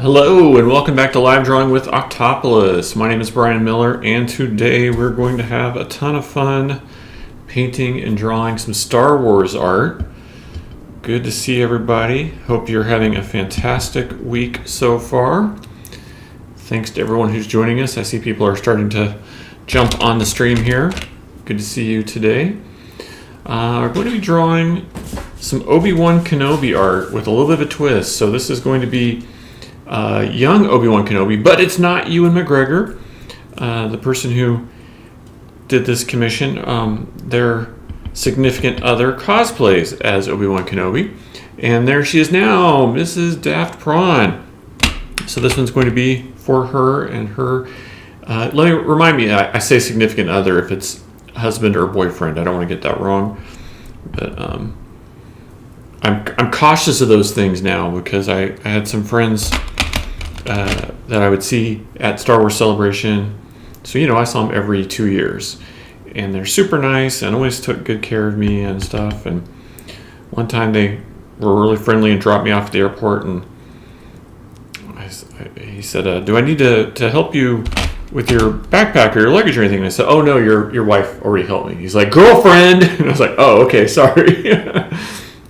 Hello and welcome back to Live Drawing with Octopolis. My name is Brian Miller and today we're going to have a ton of fun painting and drawing some Star Wars art. Good to see everybody. Hope you're having a fantastic week so far. Thanks to everyone who's joining us. I see people are starting to jump on the stream here. Good to see you today. We're going to be drawing some Obi-Wan Kenobi art with a little bit of a twist. So this is going to be young Obi-Wan Kenobi, but it's not Ewan McGregor, the person who did this commission. Their significant other cosplays as Obi-Wan Kenobi, and there she is now, Mrs. Daft Prawn. So this one's going to be for her and her. Let me remind me, I say significant other if it's husband or boyfriend. I don't want to get that wrong, but I'm cautious of those things now because I had some friends that I would see at Star Wars Celebration. So, I saw them every 2 years. And they're super nice and always took good care of me and stuff. And one time they were really friendly and dropped me off at the airport. And he said, do I need to help you with your backpack or your luggage or anything? And I said, oh, no, your wife already helped me. He's like, girlfriend! And I was like, oh, okay, sorry.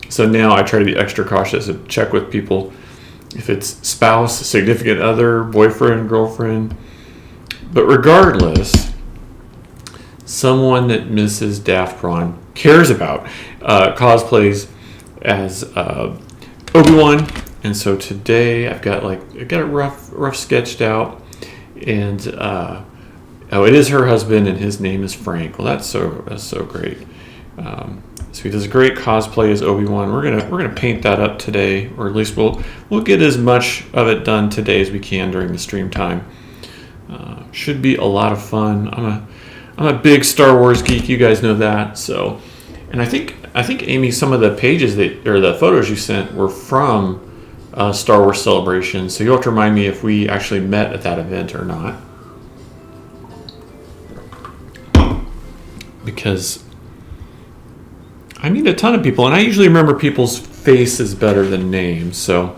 So now I try to be extra cautious and check with people if it's spouse, significant other, boyfriend, girlfriend. But regardless, someone that Mrs. Daft Prawn cares about cosplays as Obi-Wan. And so today I've got it rough sketched out. And it is her husband and his name is Frank. Well, that's so great. So he does a great cosplay as Obi-Wan. We're gonna paint that up today, or at least we'll get as much of it done today as we can during the stream time. Should be a lot of fun. I'm a big Star Wars geek. You guys know that. So, and I think Amy, some of the pages or the photos you sent were from Star Wars Celebration. So you'll have to remind me if we actually met at that event or not, because I meet a ton of people, and I usually remember people's faces better than names, so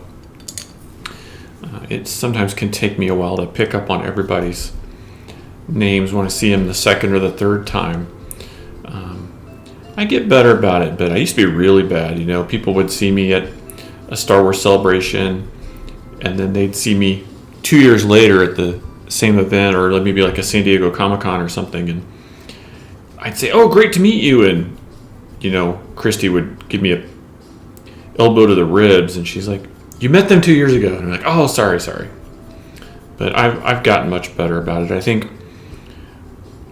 it sometimes can take me a while to pick up on everybody's names when I see them the second or the third time. I get better about it, but I used to be really bad. People would see me at a Star Wars Celebration, and then they'd see me 2 years later at the same event, or maybe like a San Diego Comic-Con or something, and I'd say, oh, great to meet you, and Christy would give me a elbow to the ribs, and she's like, you met them 2 years ago. And I'm like, oh, sorry. But I've gotten much better about it. I think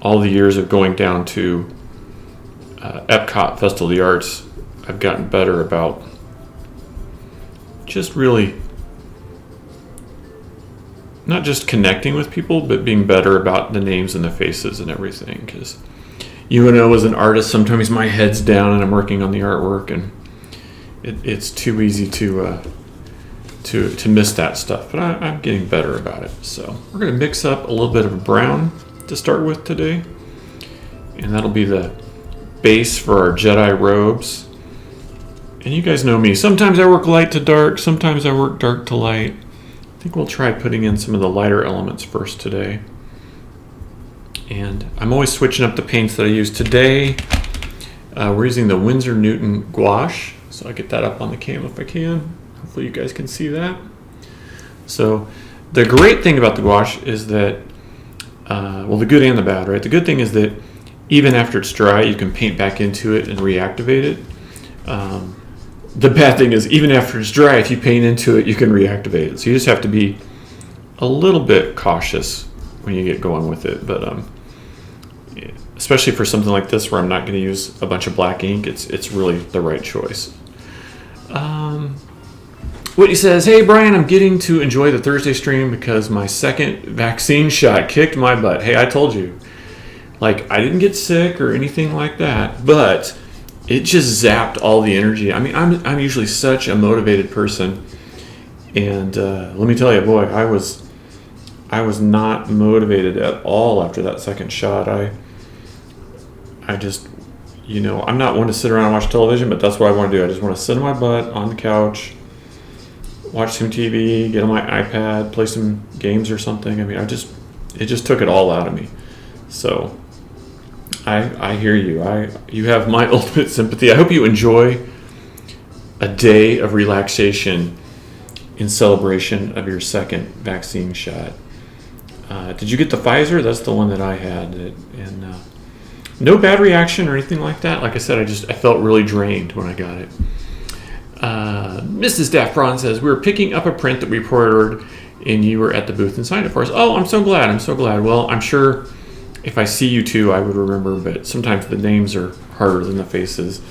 all the years of going down to Epcot Festival of the Arts, I've gotten better about just really not just connecting with people, but being better about the names and the faces and everything, because as an artist, sometimes my head's down and I'm working on the artwork, and it's too easy to miss that stuff. But I'm getting better about it. So we're going to mix up a little bit of brown to start with today, and that'll be the base for our Jedi robes. And you guys know me. Sometimes I work light to dark. Sometimes I work dark to light. I think we'll try putting in some of the lighter elements first today. And I'm always switching up the paints that I use today. We're using the Winsor Newton gouache. So I'll get that up on the cam if I can. Hopefully you guys can see that. So the great thing about the gouache is that, the good and the bad, right? The good thing is that even after it's dry, you can paint back into it and reactivate it. The bad thing is even after it's dry, if you paint into it, you can reactivate it. So you just have to be a little bit cautious when you get going with it. But especially for something like this where I'm not going to use a bunch of black ink, it's really the right choice. Woody says, hey Brian, I'm getting to enjoy the Thursday stream because my second vaccine shot kicked my butt. Hey, I told you. I didn't get sick or anything like that, but it just zapped all the energy. I mean, I'm usually such a motivated person, and let me tell you, boy, I was not motivated at all after that second shot. I just, I'm not one to sit around and watch television, but that's what I want to do. I just want to sit on my butt on the couch, watch some TV, get on my iPad, play some games or something. I mean, it just took it all out of me. So I hear you. You have my ultimate sympathy. I hope you enjoy a day of relaxation in celebration of your second vaccine shot. Did you get the Pfizer? That's the one that I had, and no bad reaction or anything like that. Like I said, I felt really drained when I got it. Mrs. Daffron says, we were picking up a print that we pre-ordered and you were at the booth and signed it for us. Oh, I'm so glad. Well, I'm sure if I see you two, I would remember, but sometimes the names are harder than the faces.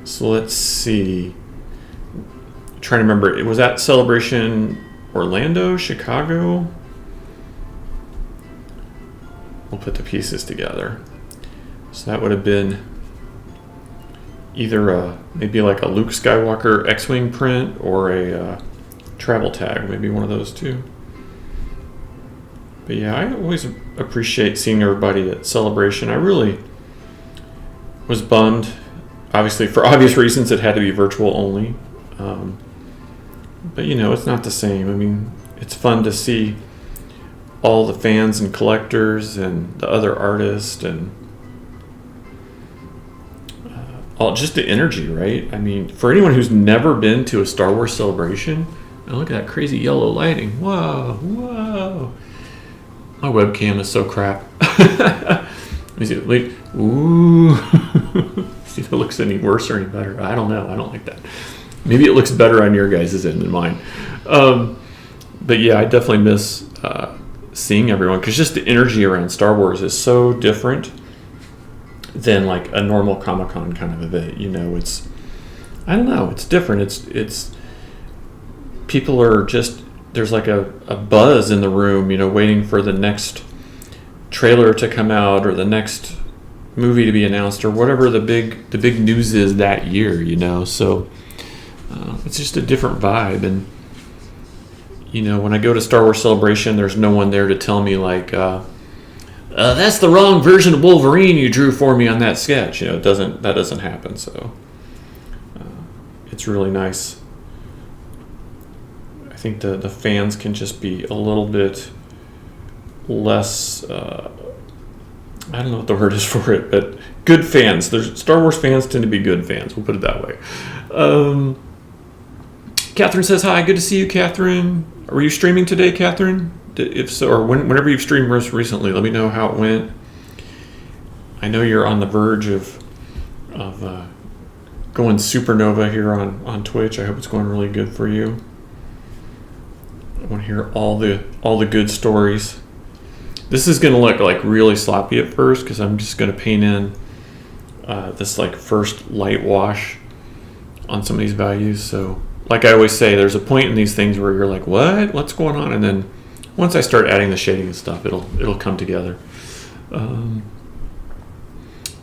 So let's see. I'm trying to remember. It was at Celebration Orlando, Chicago. We'll put the pieces together. So that would have been either maybe like a Luke Skywalker X-Wing print or a travel tag, maybe one of those two. But yeah, I always appreciate seeing everybody at Celebration. I really was bummed. Obviously, for obvious reasons, it had to be virtual only. But it's not the same. I mean, it's fun to see all the fans and collectors and the other artists and all just the energy, right? I mean, for anyone who's never been to a Star Wars Celebration, and look at that crazy yellow lighting. Whoa. My webcam is so crap. Let me see. Wait. Ooh. See if it looks any worse or any better. I don't know. I don't like that. Maybe it looks better on your guys' end than mine. But yeah, I definitely miss seeing everyone because just the energy around Star Wars is so different than like a normal Comic-Con kind of event. It's, I don't know, it's different. It's people are just, there's like a buzz in the room, waiting for the next trailer to come out or the next movie to be announced or whatever the big news is that year, so it's just a different vibe. And when I go to Star Wars Celebration, there's no one there to tell me like that's the wrong version of Wolverine you drew for me on that sketch. That doesn't happen. So it's really nice. I think the fans can just be a little bit less, I don't know what the word is for it, but good fans. Star Wars fans tend to be good fans. We'll put it that way. Catherine says, hi, good to see you, Catherine. Were you streaming today, Catherine? If so, or whenever you've streamed most recently, let me know how it went. I know you're on the verge of going supernova here on Twitch. I hope it's going really good for you. I want to hear all the good stories. This is going to look like really sloppy at first because I'm just going to paint in this like first light wash on some of these values. So like I always say, there's a point in these things where you're like, what's going on? And then once I start adding the shading and stuff, it'll come together.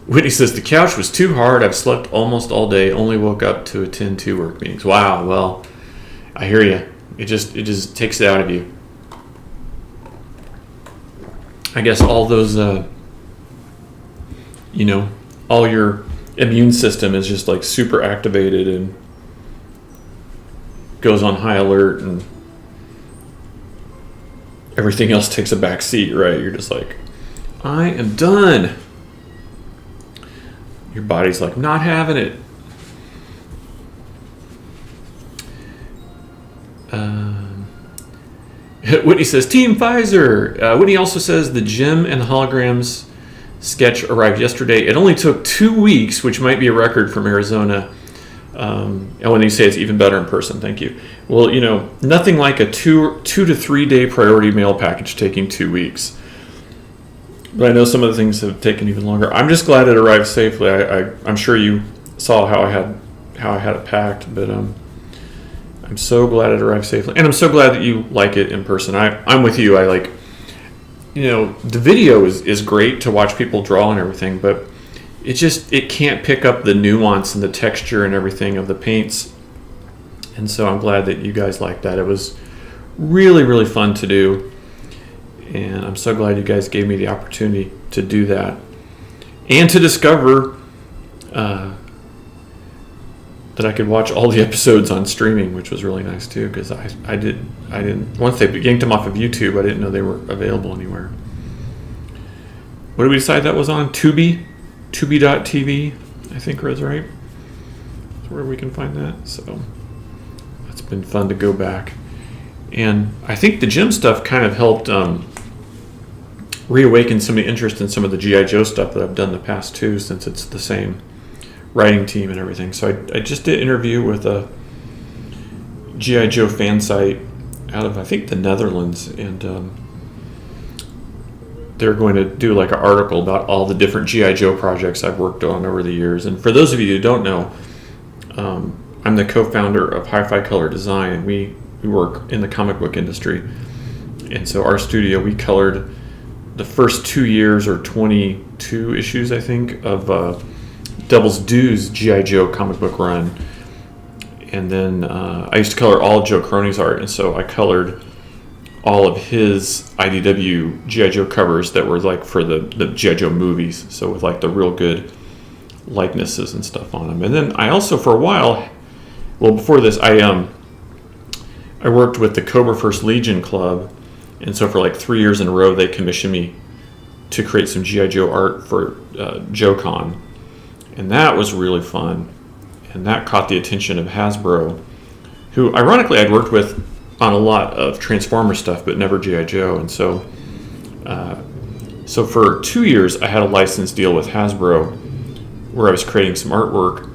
Whitney says, the couch was too hard. I've slept almost all day, only woke up to attend 2 work meetings. Wow, well, I hear you. It just takes it out of you. I guess all those, all your immune system is just like super activated and goes on high alert, and everything else takes a back seat, right? You're just like, I am done. Your body's like, not having it. Whitney says, Team Pfizer. Whitney also says the gem and the holograms sketch arrived yesterday. It only took 2 weeks, which might be a record from Arizona. And when you say it's even better in person, thank you. Well, nothing like a 2 to 3 day priority mail package taking 2 weeks. But I know some of the things have taken even longer. I'm just glad it arrived safely. I'm sure you saw how I had it packed, but I'm so glad it arrived safely, and I'm so glad that you like it in person. I'm with you. I like, the video is great to watch people draw and everything, but it can't pick up the nuance and the texture and everything of the paints. And so I'm glad that you guys like that. It was really, really fun to do. And I'm so glad you guys gave me the opportunity to do that. And to discover that I could watch all the episodes on streaming, which was really nice too, because I didn't once they yanked them off of YouTube, I didn't know they were available anywhere. What did we decide that was on? Tubi.tv, I think was right. That's where we can find that. So it's been fun to go back. And I think the gym stuff kind of helped reawaken some of the interest in some of the G.I. Joe stuff that I've done the past too, since it's the same writing team and everything. So I just did an interview with a G.I. Joe fan site out of, I think, the Netherlands, and they're going to do like an article about all the different G.I. Joe projects I've worked on over the years. And for those of you who don't know, I'm the co-founder of Hi-Fi Color Design, and we work in the comic book industry. And so our studio, we colored the first 2 years or 22 issues, I think, of Devil's Due's G.I. Joe comic book run. And then I used to color all of Joe Crony's art, and so I colored all of his IDW G.I. Joe covers that were like for the G.I. Joe movies, so with like the real good likenesses and stuff on them. And then I also, for a while, well, before this, I worked with the Cobra First Legion Club, and so for like 3 years in a row, they commissioned me to create some G.I. Joe art for JoeCon, and that was really fun, and that caught the attention of Hasbro, who ironically I'd worked with on a lot of Transformer stuff, but never G.I. Joe. And so for 2 years, I had a license deal with Hasbro where I was creating some artwork.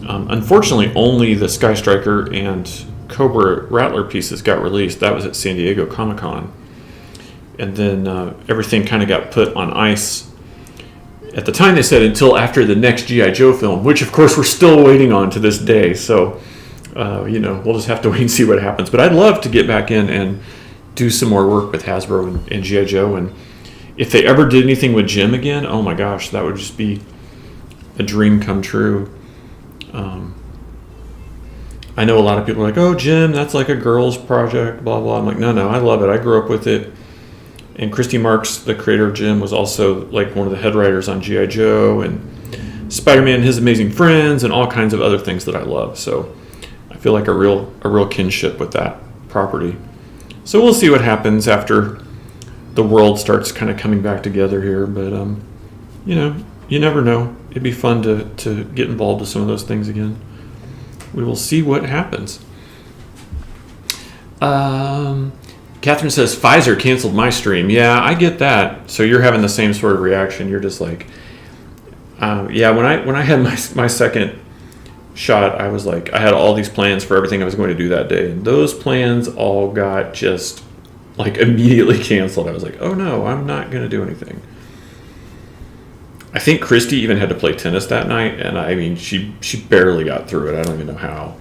Unfortunately, only the Sky Striker and Cobra Rattler pieces got released. That was at San Diego Comic-Con. And then everything kind of got put on ice. At the time, they said until after the next G.I. Joe film, which of course we're still waiting on to this day. So we'll just have to wait and see what happens. But I'd love to get back in and do some more work with Hasbro and G.I. Joe. And if they ever did anything with Jim again, oh my gosh, that would just be a dream come true. I know a lot of people are like, oh, Jim, that's like a girl's project, blah, blah. I'm like, no, I love it. I grew up with it. And Christy Marks, the creator of Jim, was also like one of the head writers on G.I. Joe and Spider-Man and His Amazing Friends and all kinds of other things that I love. So I feel like a real kinship with that property. So we'll see what happens after the world starts kind of coming back together here. But, you never know. It'd be fun to get involved with some of those things again. We will see what happens. Catherine says, Pfizer canceled my stream. Yeah, I get that. So you're having the same sort of reaction. You're just like, when I had my second shot, I was like, I had all these plans for everything I was going to do that day. And those plans all got just like immediately canceled. I was like, oh no, I'm not going to do anything. I think Christy even had to play tennis that night, and I mean, she barely got through it. I don't even know how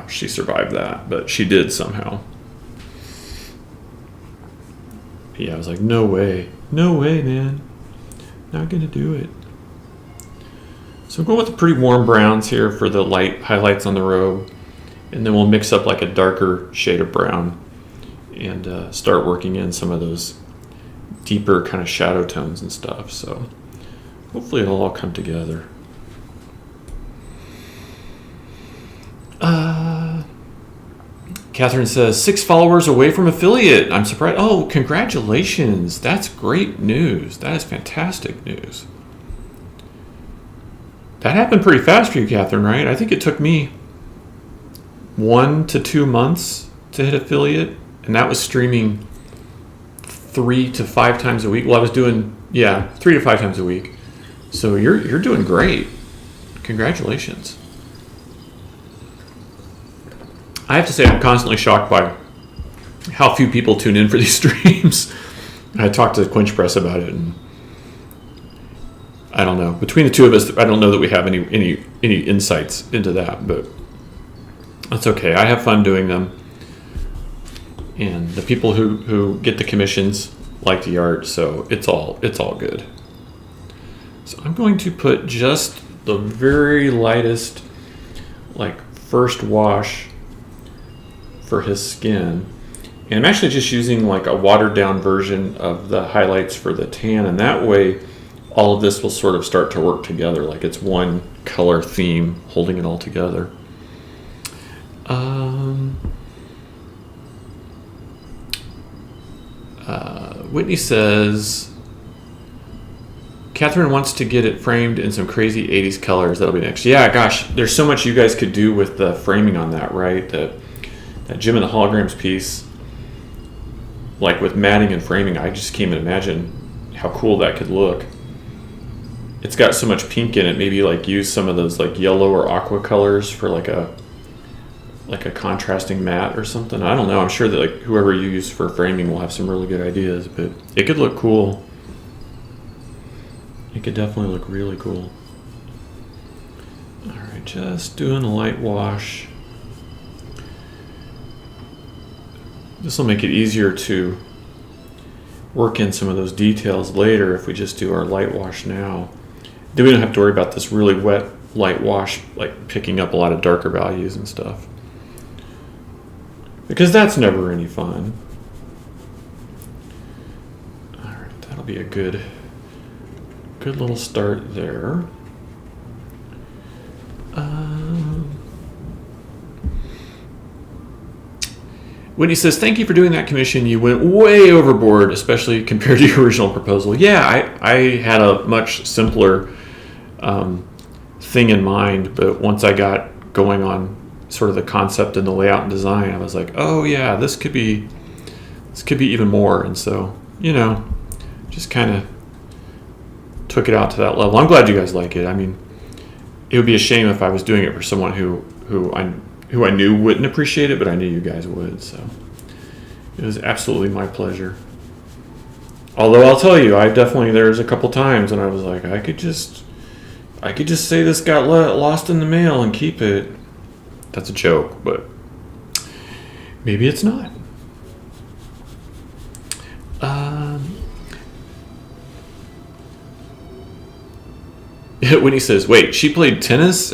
she survived that, but she did somehow. Yeah, I was like, no way, man, not gonna do it. So I'm going with the pretty warm browns here for the light highlights on the robe, and then we'll mix up like a darker shade of brown and start working in some of those deeper kind of shadow tones and stuff. So hopefully it'll all come together. Catherine says, 6 followers away from affiliate. I'm surprised. Oh, congratulations. That's great news. That is fantastic news. That happened pretty fast for you, Catherine, right? I think it took me 1 to 2 months to hit affiliate, and that was streaming 3 to 5 times a week. Well, I was doing, 3 to 5 times a week. So you're doing great. Congratulations. I have to say I'm constantly shocked by how few people tune in for these streams. I talked to Quench Press about it, and I don't know. Between the two of us, I don't know that we have any insights into that, but that's okay. I have fun doing them, and the people who get the commissions like the art, so it's all good. So I'm going to put just the very lightest, like first wash for his skin. And I'm actually just using like a watered down version of the highlights for the tan, and that way all of this will sort of start to work together, like it's one color theme holding it all together. Um, Whitney says, Catherine wants to get it framed in some crazy 80s colors. That'll be next. Yeah, gosh, there's so much you guys could do with the framing on that, right? That Jim and the Holograms piece, like with matting and framing, I just can't even imagine how cool that could look. It's got so much pink in it. Maybe like use some of those like yellow or aqua colors for like a contrasting matte or something. I don't know. I'm sure that like whoever you use for framing will have some really good ideas, but it could look cool. It could definitely look really cool. All right, just doing a light wash. This will make it easier to work in some of those details later if we just do our light wash now. Then we don't have to worry about this really wet light wash, like picking up a lot of darker values and stuff. Because that's never any fun. All right, that'll be a good little start there. Whitney says, thank you for doing that commission. You went way overboard, especially compared to your original proposal. Yeah, I had a much simpler thing in mind, but once I got going on sort of the concept and the layout and design, I was like, oh yeah, this could be even more. And so, just kind of took it out to that level. I'm glad you guys like it. I mean, it would be a shame if I was doing it for someone who I knew wouldn't appreciate it, but I knew you guys would. So it was absolutely my pleasure. Although I'll tell you, there's a couple times when I was like, I could just say this got lost in the mail and keep it. That's a joke, but maybe it's not. When he says, wait, she played tennis?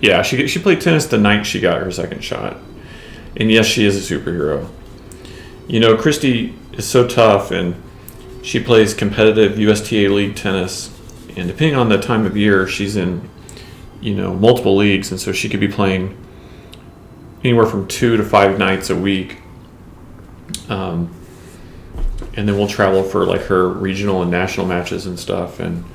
Yeah, she played tennis the night she got her second shot. And yes, she is a superhero. Christy is so tough, and she plays competitive USTA League tennis. And depending on the time of year, she's in, multiple leagues. And so she could be playing anywhere from 2 to 5 nights a week. And then we'll travel for like her regional and national matches and stuff. And,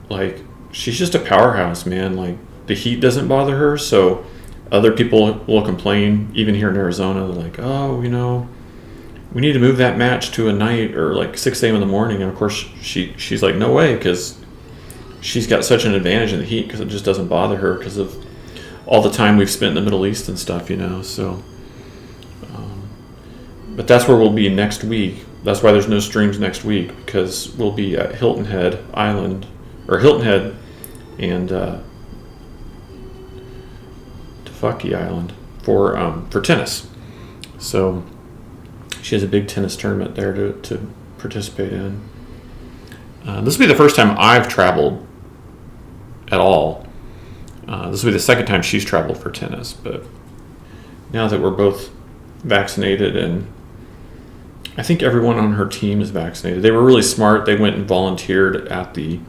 like, she's just a powerhouse, man. Like, the heat doesn't bother her, so other people will complain, even here in Arizona, like, oh, we need to move that match to a night or like 6 a.m. in the morning. And of course, she's like, no way, because she's got such an advantage in the heat because it just doesn't bother her because of all the time we've spent in the Middle East and stuff, so. But that's where we'll be next week. That's why there's no streams next week, because we'll be at Hilton Head Island, or Hilton Head and Tofaki Island for tennis. So she has a big tennis tournament there to participate in. This will be the first time I've traveled at all. This will be the second time she's traveled for tennis. But now that we're both vaccinated, and I think everyone on her team is vaccinated. They were really smart. They went and volunteered at the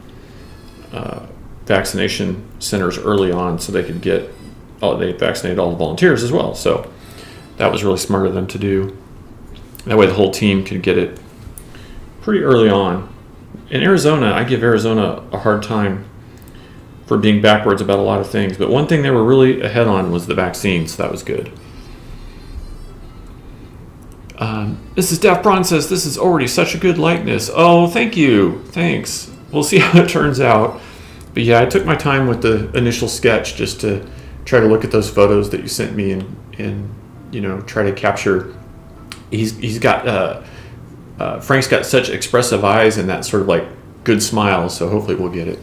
vaccination centers early on so they could they vaccinated all the volunteers as well. So that was really smart of them to do. That way the whole team could get it pretty early on. In Arizona, I give Arizona a hard time for being backwards about a lot of things, but one thing they were really ahead on was the vaccine, so that was good. This is Daft Braun says, this is already such a good likeness. Oh, thank you. Thanks. We'll see how it turns out. But yeah, I took my time with the initial sketch just to try to look at those photos that you sent me and try to capture. He's got Frank's got such expressive eyes and that sort of like good smile, so hopefully we'll get it.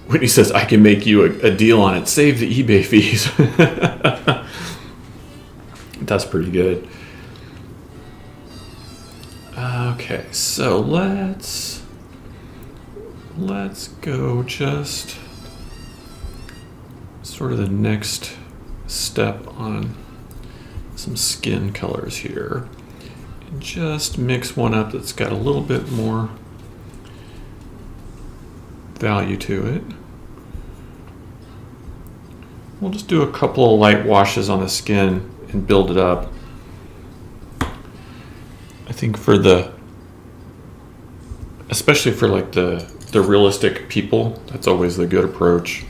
Whitney says, I can make you a deal on it. Save the eBay fees. That's pretty good. Okay, so let's go just sort of the next step on some skin colors here. just mix one up that's got a little bit more value to it. We'll just do a couple of light washes on the skin and build it up. I think especially for like the realistic people, that's always the good approach.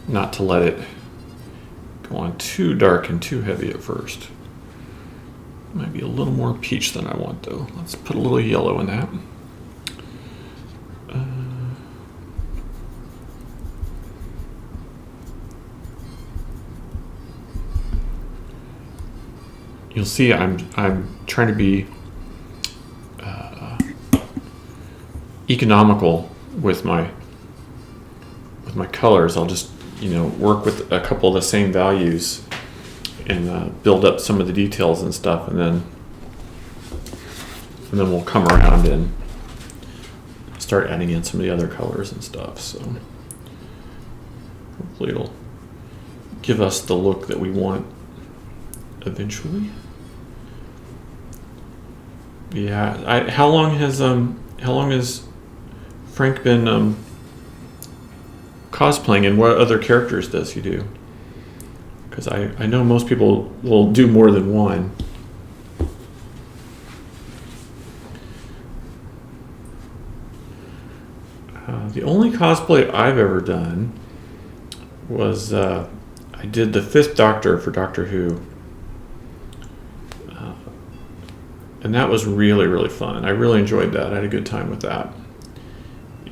Not to let it go on too dark and too heavy at first. Might be a little more peach than I want though. Let's put a little yellow in that. You'll see I'm trying to be economical with my colors. I'll just work with a couple of the same values and build up some of the details and stuff, and then we'll come around and start adding in some of the other colors and stuff. So hopefully it'll give us the look that we want eventually. Yeah, how long has Frank been cosplaying, and what other characters does he do? Because I know most people will do more than one. The only cosplay I've ever done was I did the 5th Doctor for Doctor Who. And that was really, really fun. I really enjoyed that. I had a good time with that.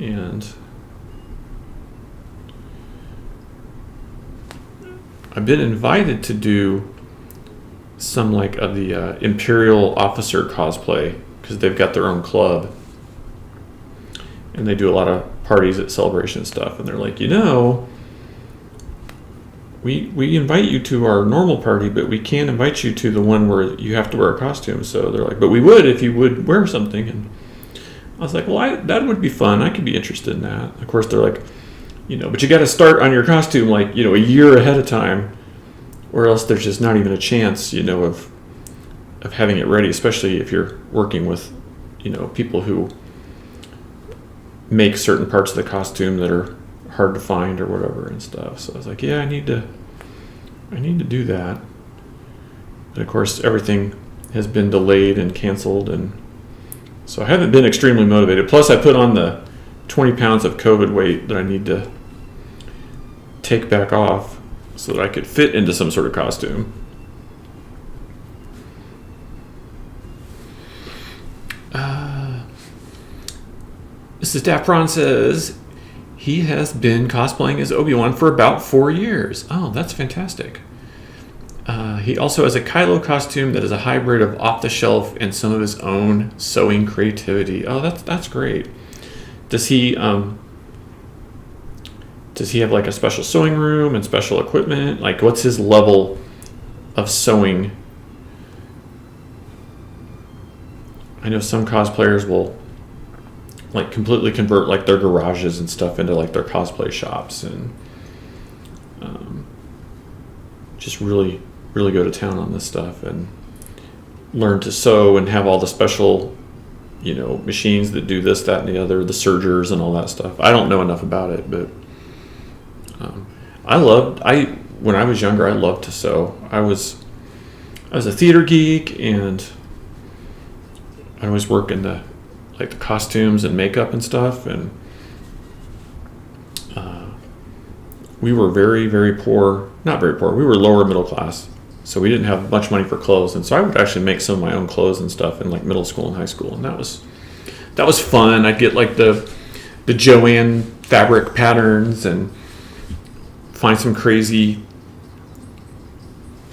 And I've been invited to do some of the Imperial officer cosplay, because they've got their own club. And they do a lot of parties at Celebration stuff. And they're like, we invite you to our normal party, but we can't invite you to the one where you have to wear a costume. So they're like, but we would if you would wear something. And I was like, well, that would be fun. I could be interested in that. Of course, they're like, but you got to start on your costume a year ahead of time, or else there's just not even a chance, of having it ready, especially if you're working with, people who make certain parts of the costume that are hard to find or whatever and stuff. So I was like, yeah, I need to do that. But of course, everything has been delayed and canceled, and so I haven't been extremely motivated. Plus, I put on the 20 pounds of COVID weight that I need to take back off so that I could fit into some sort of costume. Mrs. Daffron says he has been cosplaying as Obi-Wan for about 4 years. Oh, that's fantastic. He also has a Kylo costume that is a hybrid of off-the-shelf and some of his own sewing creativity. Oh, that's great. Does he have a special sewing room and special equipment? What's his level of sewing? I know some cosplayers will completely convert their garages and stuff into their cosplay shops, and just really go to town on this stuff and learn to sew and have all the special machines that do this, that, and the other, the sergers and all that stuff. I don't know enough about it, but when I was younger, I loved to sew. I was a theater geek, and I always work in the costumes and makeup and stuff, and we were very, very poor. Not very poor. We were lower middle class, so we didn't have much money for clothes, and so I would actually make some of my own clothes and stuff in middle school and high school, and that was fun. I'd get the Joanne fabric patterns and find some crazy,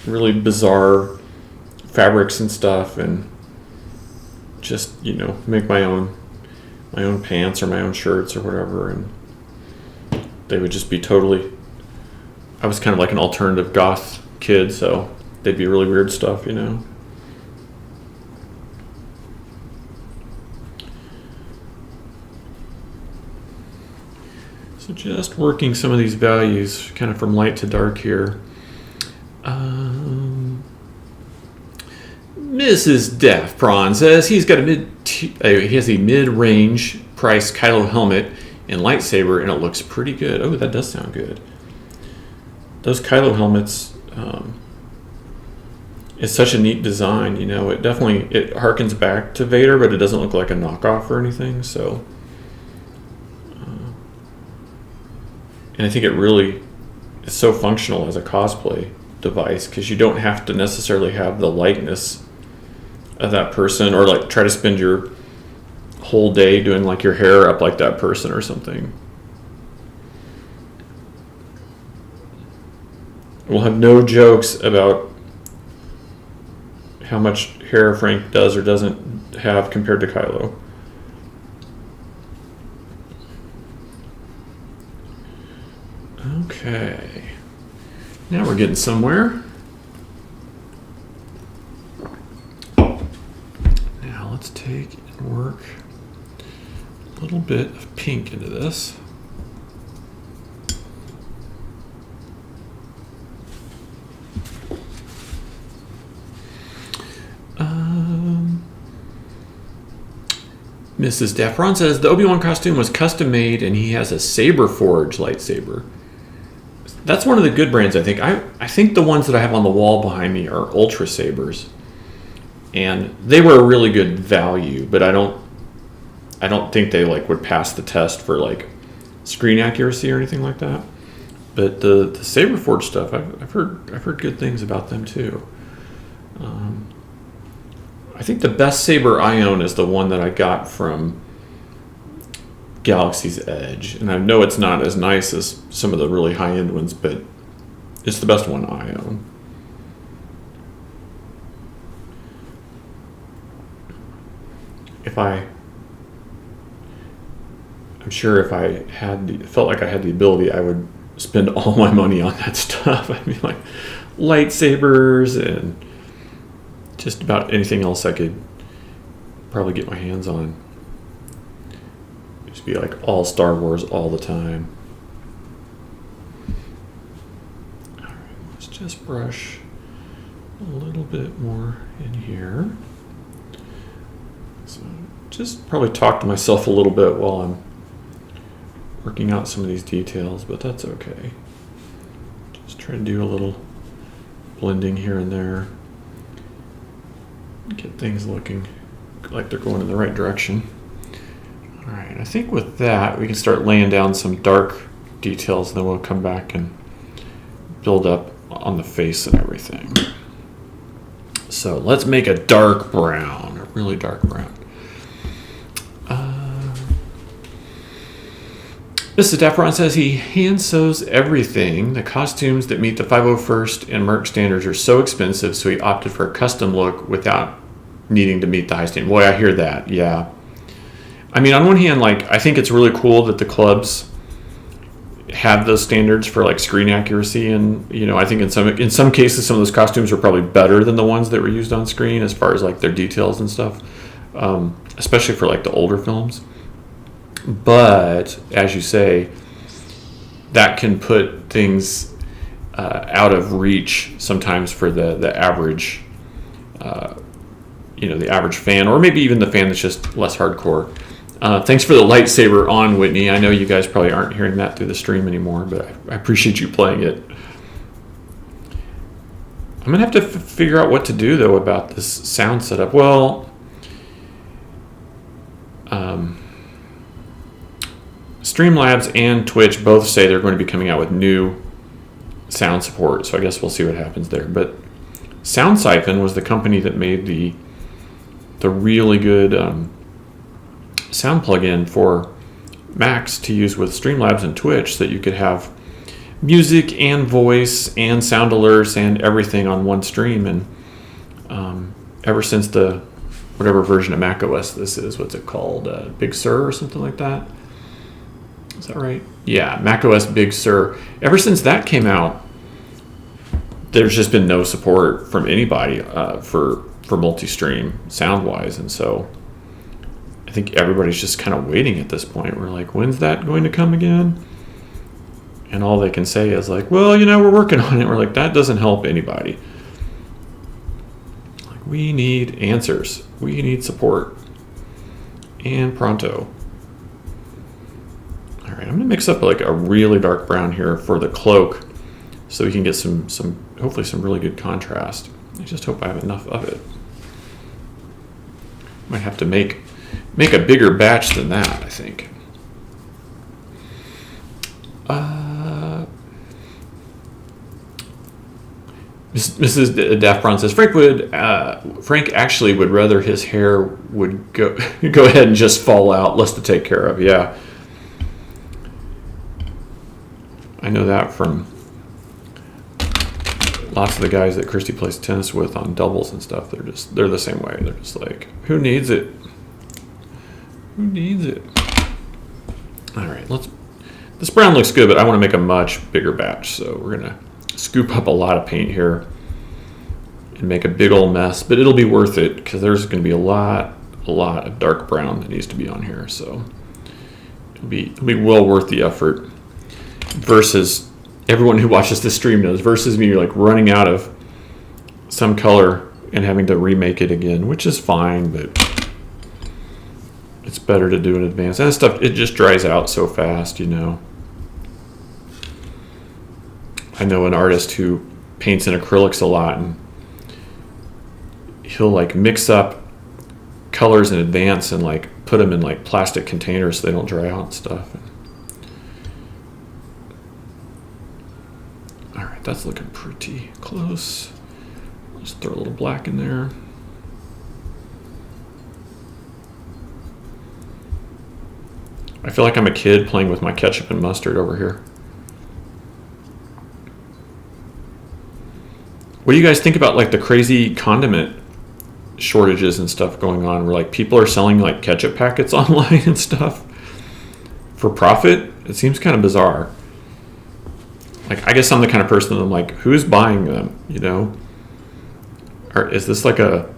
really bizarre fabrics and stuff, and just make my own pants or my own shirts or whatever, and they would just be totally. I was kind of like an alternative goth kid, so they'd be really weird stuff, So just working some of these values kind of from light to dark here. Mrs. Mrs. Def Prawn says he has a mid-range price Kylo helmet and lightsaber, and it looks pretty good. Oh, that does sound good. Those Kylo helmets, it's such a neat design. You know, it harkens back to Vader, but it doesn't look like a knockoff or anything. So, and I think it really is so functional as a cosplay device because you don't have to necessarily have the likeness of that person or like try to spend your whole day doing like your hair up like that person or something. We'll have no jokes about how much hair Frank does or doesn't have compared to Kylo. Okay. Now we're getting somewhere. Now let's take and work a little bit of pink into this. Mrs. Daffron says the Obi-Wan costume was custom made and he has a saber forge lightsaber. That's one of the good brands, I think. I think the ones that I have on the wall behind me are Ultra Sabers, and they were a really good value. But I don't think they like would pass the test for like screen accuracy or anything like that. But the Saber Forge stuff, I've heard good things about them too. I think the best saber I own is the one that I got from Galaxy's Edge, and I know it's not as nice as some of the really high-end ones, but it's the best one I own. I'm sure if I felt like I had the ability, I would spend all my money on that stuff. I mean, like lightsabers and just about anything else I could probably get my hands on. Just be like all Star Wars all the time. All right, let's just brush a little bit more in here. So just probably talk to myself a little bit while I'm working out some of these details, but that's okay. Just try to do a little blending here and there. Get things looking like they're going in the right direction. All right, I think with that we can start laying down some dark details, and then we'll come back and build up on the face and everything. So let's make a dark brown, a really dark brown. Mrs. Daffron says he hand sews everything. The costumes that meet the 501st and Merc standards are so expensive, so he opted for a custom look without needing to meet the high standard. Boy, I hear that. Yeah. I mean, on one hand, like I think it's really cool that the clubs have those standards for like screen accuracy, and you know, I think in some cases some of those costumes are probably better than the ones that were used on screen as far as like their details and stuff, especially for like the older films. But as you say, that can put things out of reach sometimes for the average, the average fan, or maybe even the fan that's just less hardcore. Thanks for the lightsaber on, Whitney. I know you guys probably aren't hearing that through the stream anymore, but I appreciate you playing it. I'm gonna have to figure out what to do though about this sound setup. Well, Streamlabs and Twitch both say they're going to be coming out with new sound support, so I guess we'll see what happens there. But Sound Siphon was the company that made the really good sound plugin for Macs to use with Streamlabs and Twitch, so that you could have music and voice and sound alerts and everything on one stream. And ever since the whatever version of macOS this is, what's it called, Big Sur or something like that? Is that right? Yeah, macOS Big Sur. Ever since that came out, there's just been no support from anybody for multi-stream sound-wise, and so I think everybody's just kind of waiting at this point. We're like, when's that going to come again? And all they can say is like, well, we're working on it. We're like, that doesn't help anybody. Like, We need answers. We need support. And pronto. All right, I'm gonna mix up like a really dark brown here for the cloak, so we can get some hopefully some really good contrast. I just hope I have enough of it. Might have to make a bigger batch than that, I think. Mrs. Daffron says Frank actually would rather his hair would go ahead and just fall out, less to take care of. Yeah, I know that from lots of the guys that Christy plays tennis with on doubles and stuff. They're the same way. They're just like, who needs it? Who needs it? All right, this brown looks good, but I want to make a much bigger batch, so we're gonna scoop up a lot of paint here and make a big old mess, but it'll be worth it because there's going to be a lot of dark brown that needs to be on here, so it'll be well worth the effort. Versus everyone who watches this stream knows, versus me like running out of some color and having to remake it again, which is fine, but it's better to do in advance. And stuff, it just dries out so fast, you know. I know an artist who paints in acrylics a lot, and he'll like mix up colors in advance and like put them in like plastic containers so they don't dry out and stuff. All right, that's looking pretty close. Just throw a little black in there. I feel like I'm a kid playing with my ketchup and mustard over here. What do you guys think about like the crazy condiment shortages and stuff going on, where like people are selling like ketchup packets online and stuff for profit? It seems kind of bizarre. Like, I guess I'm the kind of person that I'm like, who's buying them, you know? Or is this like a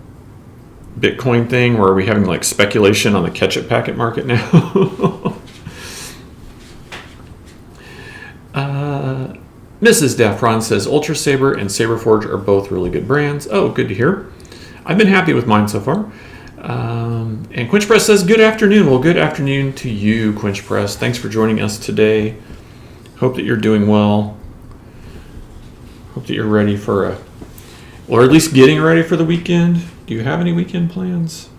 Bitcoin thing where are we having like speculation on the ketchup packet market now? Mrs. Daffron says Ultra Saber and Saber Forge are both really good brands. Oh, good to hear. I've been happy with mine so far. And Quench Press says good afternoon. Well, good afternoon to you, Quench Press. Thanks for joining us today. Hope that you're doing well. Hope that you're ready for or at least getting ready for the weekend. Do you have any weekend plans?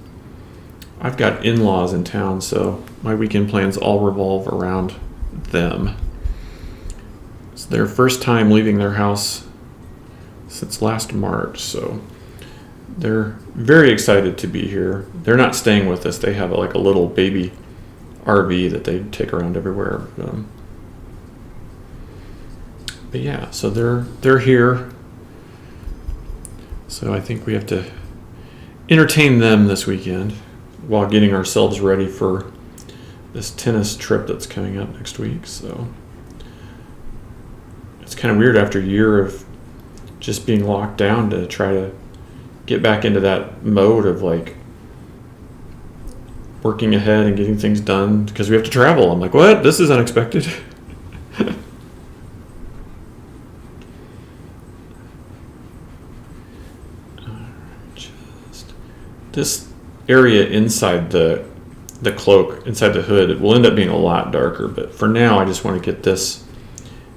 I've got in-laws in town, so my weekend plans all revolve around them. It's their first time leaving their house since last March, so they're very excited to be here. They're not staying with us. They have like a little baby RV that they take around everywhere. But yeah, so they're here. So I think we have to entertain them this weekend while getting ourselves ready for this tennis trip that's coming up next week. So it's kind of weird after a year of just being locked down to try to get back into that mode of like working ahead and getting things done because we have to travel. I'm like, what? This is unexpected. This area inside the cloak, inside the hood, it will end up being a lot darker, but for now I just want to get this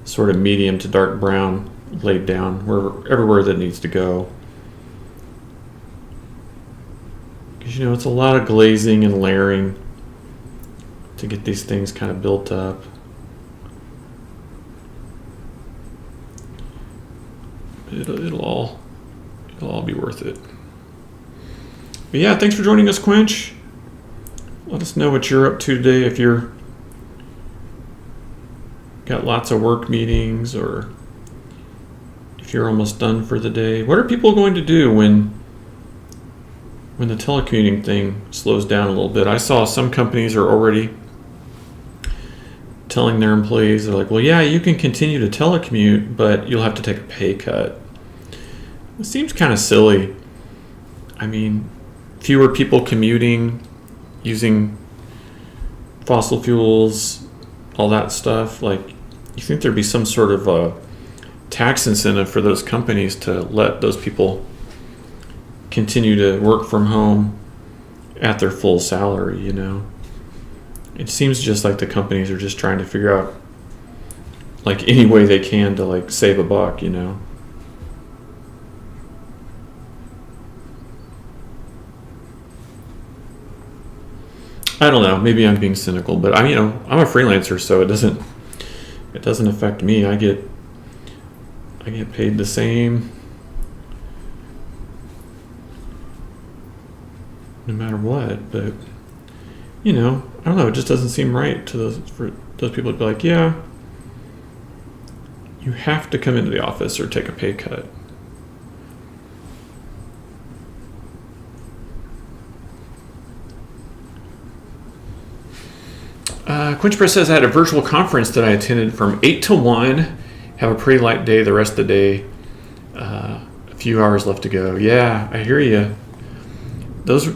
sort of medium to dark brown laid down everywhere that needs to go. Because you know, it's a lot of glazing and layering to get these things kind of built up. It'll all be worth it. But yeah, thanks for joining us, Quench. Let us know what you're up to today. If you're got lots of work meetings, or if you're almost done for the day. What are people going to do when the telecommuting thing slows down a little bit? I saw some companies are already telling their employees, they're like, well, yeah, you can continue to telecommute, but you'll have to take a pay cut. It seems kind of silly. I mean, fewer people commuting, using fossil fuels, all that stuff. Like, you think there'd be some sort of a tax incentive for those companies to let those people continue to work from home at their full salary, It seems just like the companies are just trying to figure out like any way they can to like save a buck, I don't know. Maybe I'm being cynical, but I'm a freelancer, so it doesn't affect me. I get paid the same no matter what. But I don't know. It just doesn't seem right for those people to be like, yeah, you have to come into the office or take a pay cut. Quinch Press says, I had a virtual conference that I attended from 8 to 1. Have a pretty light day the rest of the day. A few hours left to go. Yeah, I hear you. Those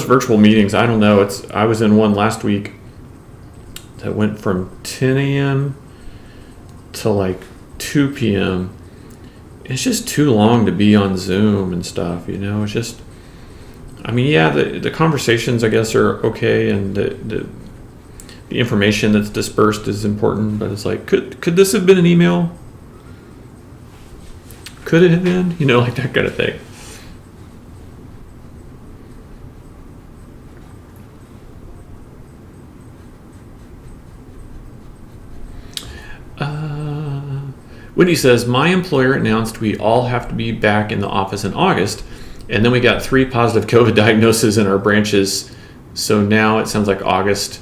virtual meetings, I don't know. I was in one last week that went from 10 a.m. to like 2 p.m. It's just too long to be on Zoom and stuff, It's just, the conversations, I guess, are okay, and the information that's dispersed is important, but it's like, could this have been an email? Could it have been? Like that kind of thing. Whitney says, my employer announced we all have to be back in the office in August, and then we got 3 positive COVID diagnoses in our branches, so now it sounds like August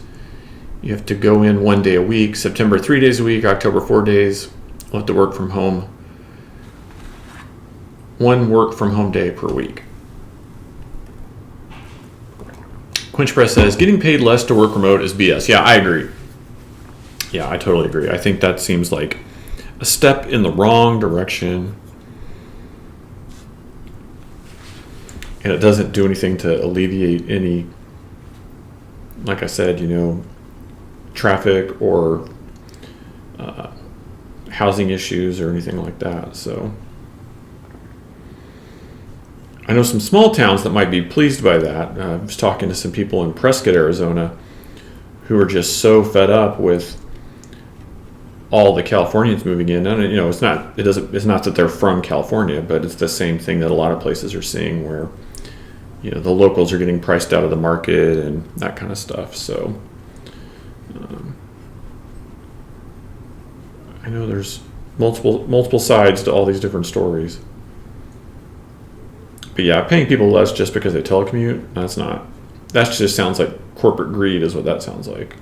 you have to go in 1 day a week, September 3 days a week, October 4 days. We'll have to work from home. 1 work from home day per week. Quinch Press says, getting paid less to work remote is BS. Yeah, I agree. Yeah, I totally agree. I think that seems like a step in the wrong direction. And it doesn't do anything to alleviate any, like I said, traffic or housing issues or anything like that. So I know some small towns that might be pleased by that. I was talking to some people in Prescott, Arizona, who are just so fed up with all the Californians moving in. And it's not that they're from California, but it's the same thing that a lot of places are seeing, where the locals are getting priced out of the market and that kind of stuff. So I know there's multiple sides to all these different stories. But yeah, paying people less just because they telecommute, that just sounds like corporate greed is what that sounds like.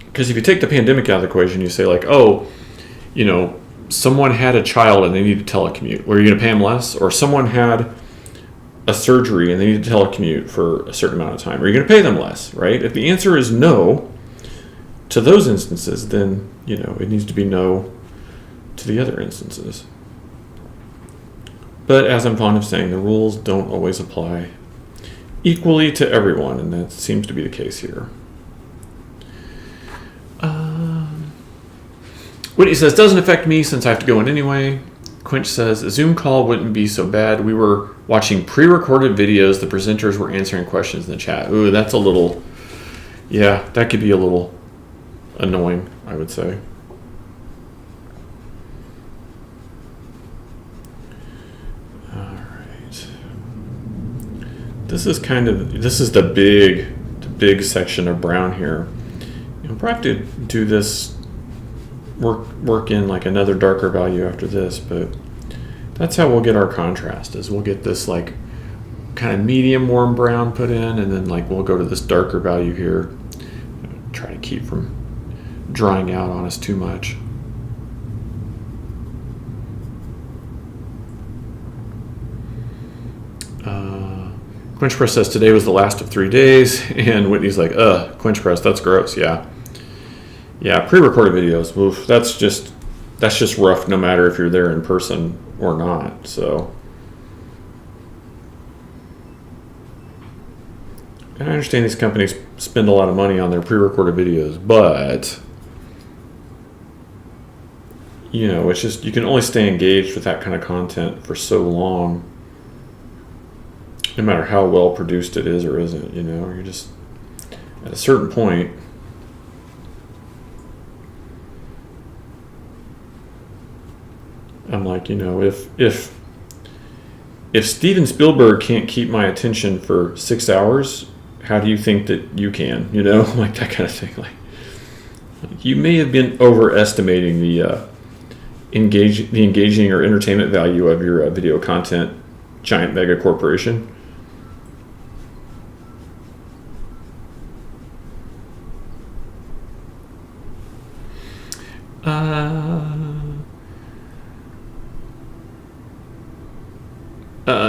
Because if you take the pandemic out of the equation, you say like, someone had a child and they need to telecommute. Were you going to pay them less? Or someone had a surgery and they need to telecommute for a certain amount of time. Are you going to pay them less, right? If the answer is no to those instances, then, it needs to be no to the other instances. But as I'm fond of saying, the rules don't always apply equally to everyone, and that seems to be the case here. Whitney says, doesn't affect me since I have to go in anyway. Quinch says, a Zoom call wouldn't be so bad. We were watching pre-recorded videos. The presenters were answering questions in the chat. Ooh, that's that could be a little annoying, I would say. All right. This is the big section of brown here. We'll probably have to do this, work in like another darker value after this, but that's how we'll get our contrast, is we'll get this like kind of medium warm brown put in, and then like we'll go to this darker value here. Try to keep from drying out on us too much. Quinch Press says today was the last of 3 days, and Whitney's like, Quinch Press, that's gross. Yeah, pre-recorded videos, oof, that's just rough no matter if you're there in person or not. So, and I understand these companies spend a lot of money on their pre-recorded videos, but it's just, you can only stay engaged with that kind of content for so long, no matter how well produced it is or isn't. You're just at a certain point. I'm like, if Steven Spielberg can't keep my attention for 6 hours, how do you think that you can? Like that kind of thing. Like you may have been overestimating the engaging or entertainment value of your video content giant mega corporation.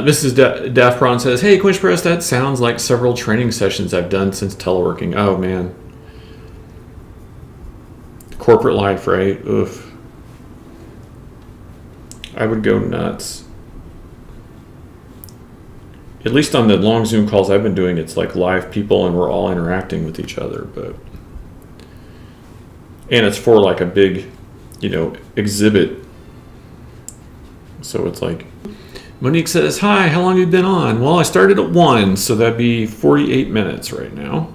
Mrs. Daft Prawn says, "Hey, Quench Press, that sounds like several training sessions I've done since teleworking." Oh man, corporate life, right? Oof. I would go nuts. At least on the long Zoom calls I've been doing, it's like live people and we're all interacting with each other, and it's for like a big, exhibit. So it's like, Monique says, "Hi, how long have you been on?" Well, I started at 1, so that'd be 48 minutes right now.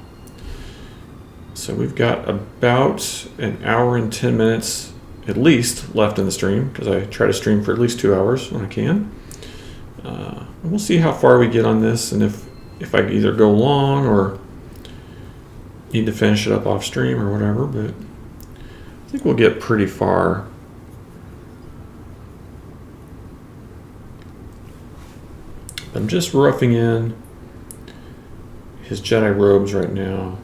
So we've got about an hour and 10 minutes at least left in the stream, because I try to stream for at least 2 hours when I can. And we'll see how far we get on this, and if I either go long or need to finish it up off stream or whatever, but I think we'll get pretty far. I'm just roughing in his Jedi robes right now.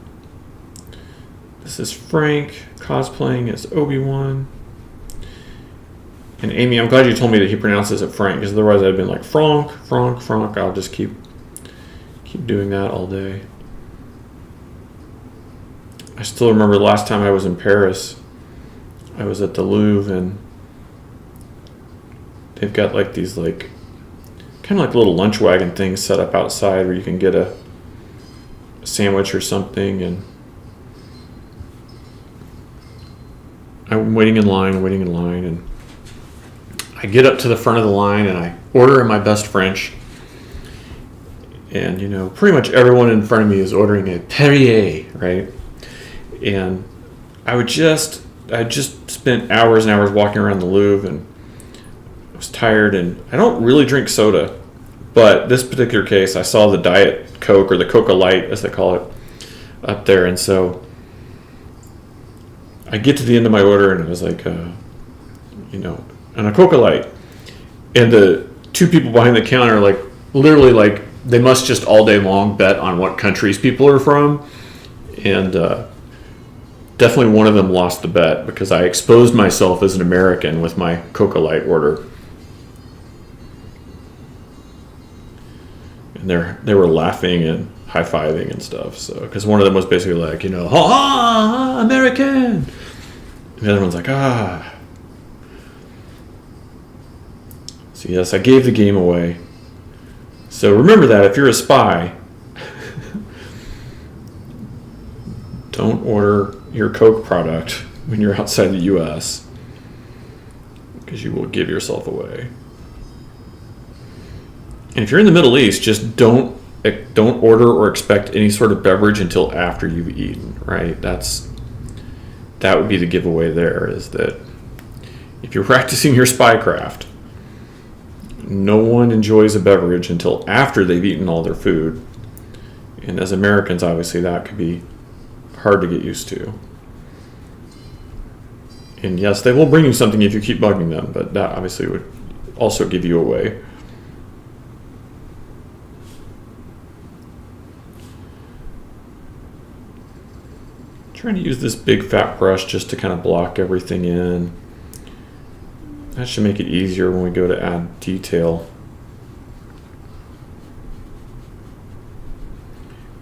This is Frank cosplaying as Obi-Wan. And Amy, I'm glad you told me that he pronounces it Frank, because otherwise I'd been like Frank. I'll just keep doing that all day. I still remember the last time I was in Paris. I was at the Louvre, and they've got like these like kind of like little lunch wagon things set up outside where you can get a sandwich or something, and I'm waiting in line, and I get up to the front of the line and I order in my best French, and pretty much everyone in front of me is ordering a Perrier, right? And I just spent hours and hours walking around the Louvre, and I was tired, and I don't really drink soda, but this particular case I saw the Diet Coke, or the Coca Light as they call it, up there, and so I get to the end of my order and it was like and a Coca Light, and the two people behind the counter like literally like they must just all day long bet on what countries people are from, and definitely one of them lost the bet because I exposed myself as an American with my Coca Light order. And they were laughing and high-fiving and stuff. So, because one of them was basically like, ha ha, American. And the other one's like, ah. So yes, I gave the game away. So remember that if you're a spy, don't order your Coke product when you're outside the U.S. because you will give yourself away. And if you're in the Middle East, just don't order or expect any sort of beverage until after you've eaten, right? That would be the giveaway there, is that if you're practicing your spycraft, no one enjoys a beverage until after they've eaten all their food. And as Americans, obviously, that could be hard to get used to. And yes, they will bring you something if you keep bugging them, but that obviously would also give you away. Trying to use this big fat brush just to kind of block everything in. That should make it easier when we go to add detail.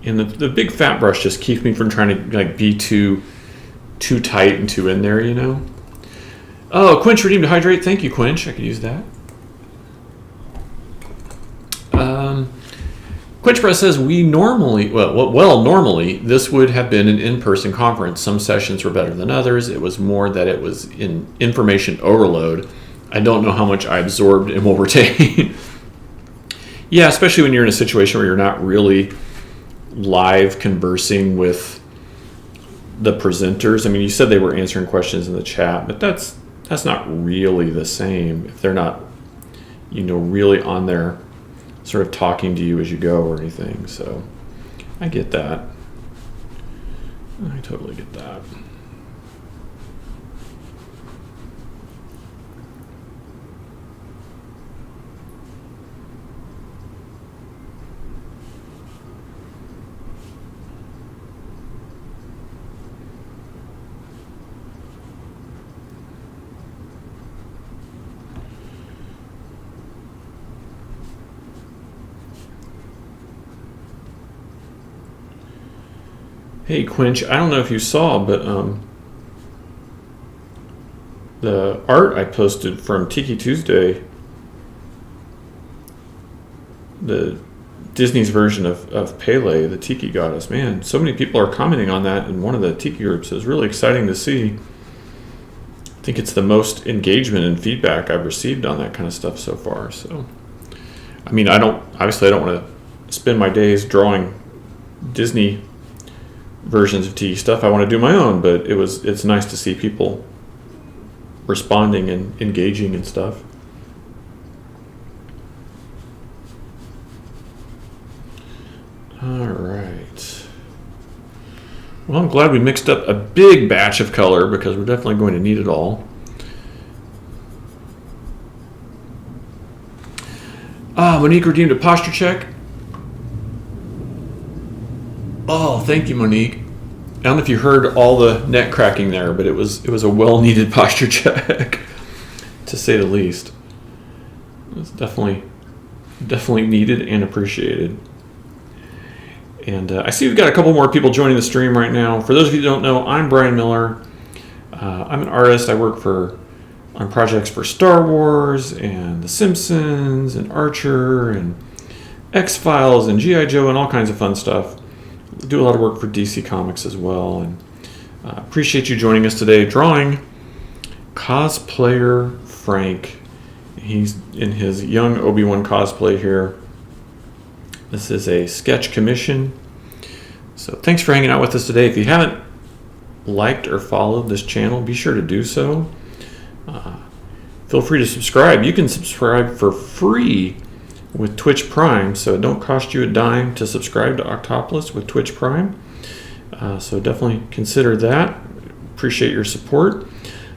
And the big fat brush just keeps me from trying to like be too tight and too in there, Oh, Quench redeemed to hydrate. Thank you, Quench. I could use that. Quinchpress says normally this would have been an in-person conference. Some sessions were better than others. It was more that it was in information overload. I don't know how much I absorbed and will retain. Yeah, especially when you're in a situation where you're not really live conversing with the presenters. I mean, you said they were answering questions in the chat, but that's not really the same if they're not, really on there sort of talking to you as you go or anything. So I get that. I totally get that. Hey Quinch, I don't know if you saw, but the art I posted from Tiki Tuesday, the Disney's version of Pele, the Tiki goddess, man, so many people are commenting on that in one of the Tiki groups. It was really exciting to see. I think it's the most engagement and feedback I've received on that kind of stuff so far. So, I mean, I don't want to spend my days drawing Disney versions of Tiki stuff. I want to do my own, but it's nice to see people responding and engaging and stuff. All right. Well, I'm glad we mixed up a big batch of color because we're definitely going to need it all. Monique redeemed a posture check. Oh, thank you, Monique. I don't know if you heard all the neck cracking there, but it was a well-needed posture check, to say the least. It's definitely needed and appreciated. And I see we've got a couple more people joining the stream right now. For those of you who don't know, I'm Brian Miller. I'm an artist. I work on projects for Star Wars and The Simpsons and Archer and X-Files and G.I. Joe and all kinds of fun stuff. Do a lot of work for DC Comics as well, and appreciate you joining us today. Drawing cosplayer Frank. He's in his young Obi-Wan cosplay here. This is a sketch commission. So thanks for hanging out with us today. If you haven't liked or followed this channel, be sure to do so. Feel free to subscribe. You can subscribe for free with Twitch Prime, so it don't cost you a dime to subscribe to Octopolis with Twitch Prime. So definitely consider that. Appreciate your support.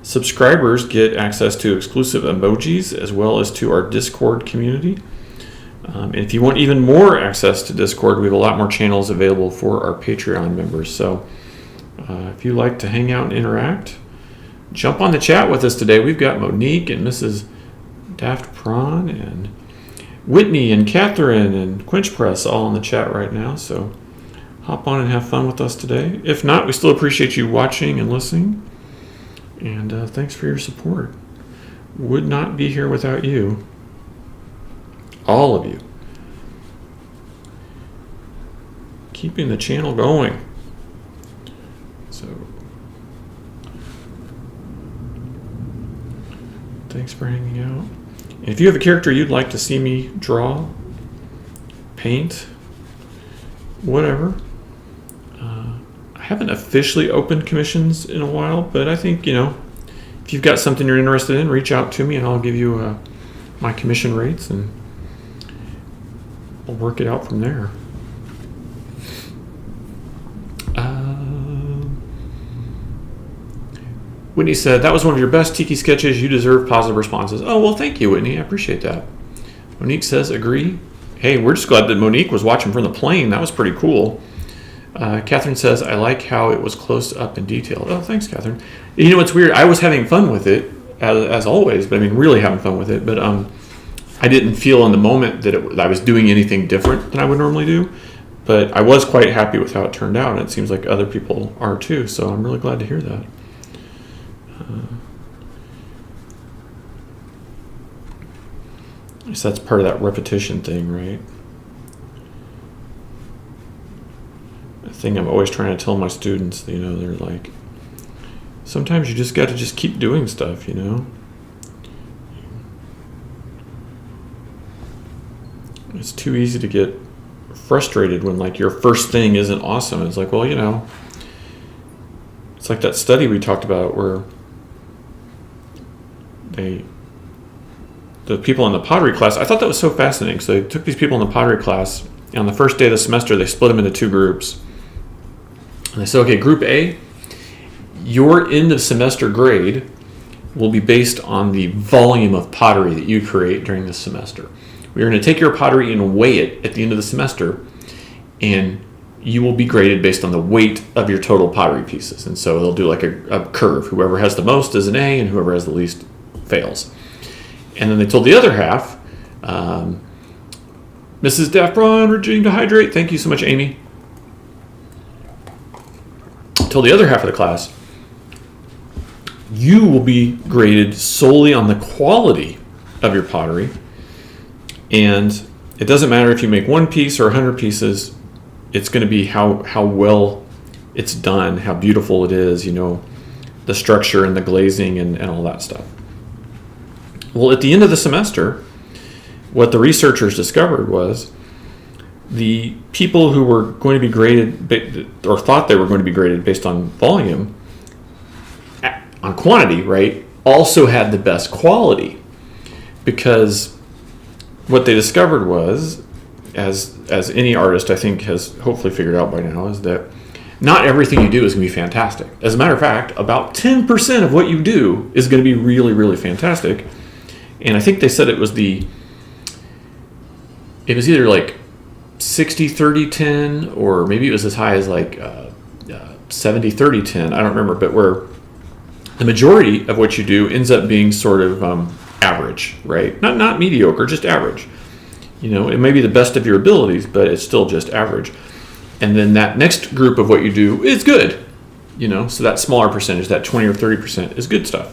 Subscribers get access to exclusive emojis as well as to our Discord community. And if you want even more access to Discord, we have a lot more channels available for our Patreon members. So if you like to hang out and interact, jump on the chat with us today. We've got Monique and Mrs. Daft Prawn and Whitney and Catherine and Quinchpress all in the chat right now, so hop on and have fun with us today. If not, we still appreciate you watching and listening, and thanks for your support. Would not be here without you, all of you, keeping the channel going. So thanks for hanging out. If you have a character you'd like to see me draw, paint, whatever, I haven't officially opened commissions in a while, but I think, if you've got something you're interested in, reach out to me and I'll give you my commission rates and we'll work it out from there. Whitney said, that was one of your best Tiki sketches. You deserve positive responses. Oh, well, thank you, Whitney. I appreciate that. Monique says, agree. Hey, we're just glad that Monique was watching from the plane. That was pretty cool. Catherine says, I like how it was close up and detailed. Oh, thanks, Catherine. You know what's weird? I was having fun with it, as always, but really having fun with it. But I didn't feel in the moment that I was doing anything different than I would normally do. But I was quite happy with how it turned out, and it seems like other people are too. So I'm really glad to hear that. I guess that's part of that repetition thing, right? thing I'm always trying to tell my students. They're like, sometimes you just got to just keep doing stuff. It's too easy to get frustrated when like your first thing isn't awesome. It's like, well, it's like that study we talked about where the people in the pottery class, I thought that was so fascinating. So they took these people in the pottery class, and on the first day of the semester, they split them into 2 groups. And they said, okay, group A, your end of semester grade will be based on the volume of pottery that you create during this semester. We're going to take your pottery and weigh it at the end of the semester, and you will be graded based on the weight of your total pottery pieces. And so they'll do like a curve. Whoever has the most is an A, and whoever has the least fails. And then they told the other half, Mrs. Daffron, Regime to hydrate. Thank you so much, Amy. Told the other half of the class, you will be graded solely on the quality of your pottery. And it doesn't matter if you make 1 piece or 100 pieces. It's going to be how well it's done, how beautiful it is, the structure and the glazing and all that stuff. Well, at the end of the semester, what the researchers discovered was the people who were going to be graded or thought they were going to be graded based on volume, on quantity, right, also had the best quality. Because what they discovered was, as any artist I think has hopefully figured out by now, is that not everything you do is going to be fantastic. As a matter of fact, about 10% of what you do is going to be really, really fantastic. And I think they said it was either like 60-30-10, or maybe it was as high as like 70-30-10. I don't remember, but where the majority of what you do ends up being sort of average, right? Not mediocre, just average. It may be the best of your abilities, but it's still just average. And then that next group of what you do is good. So that smaller percentage, that 20 or 30% is good stuff.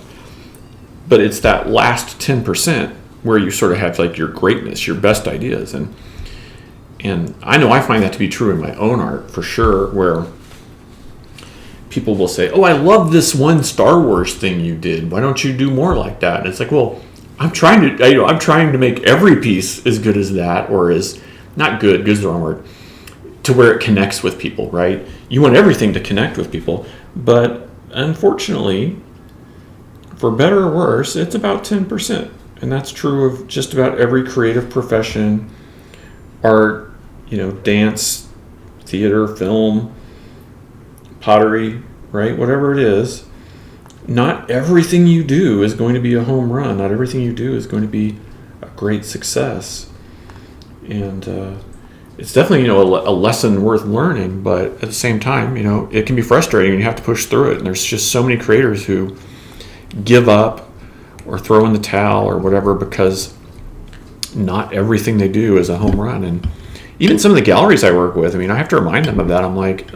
But it's that last 10% where you sort of have like your greatness, your best ideas. And I know I find that to be true in my own art for sure, where people will say, oh, I love this one Star Wars thing you did. Why don't you do more like that? And it's like, well, I'm trying to make every piece as good as that, or as not good, good's the wrong word, to where it connects with people, right? You want everything to connect with people, but unfortunately, for better or worse, it's about 10%. And that's true of just about every creative profession, art, dance, theater, film, pottery, right? Whatever it is, not everything you do is going to be a home run. Not everything you do is going to be a great success. And it's definitely, a lesson worth learning, but at the same time, it can be frustrating and you have to push through it. And there's just so many creators who give up or throw in the towel or whatever because not everything they do is a home run. And even some of the galleries I work with, I have to remind them of that. I'm like,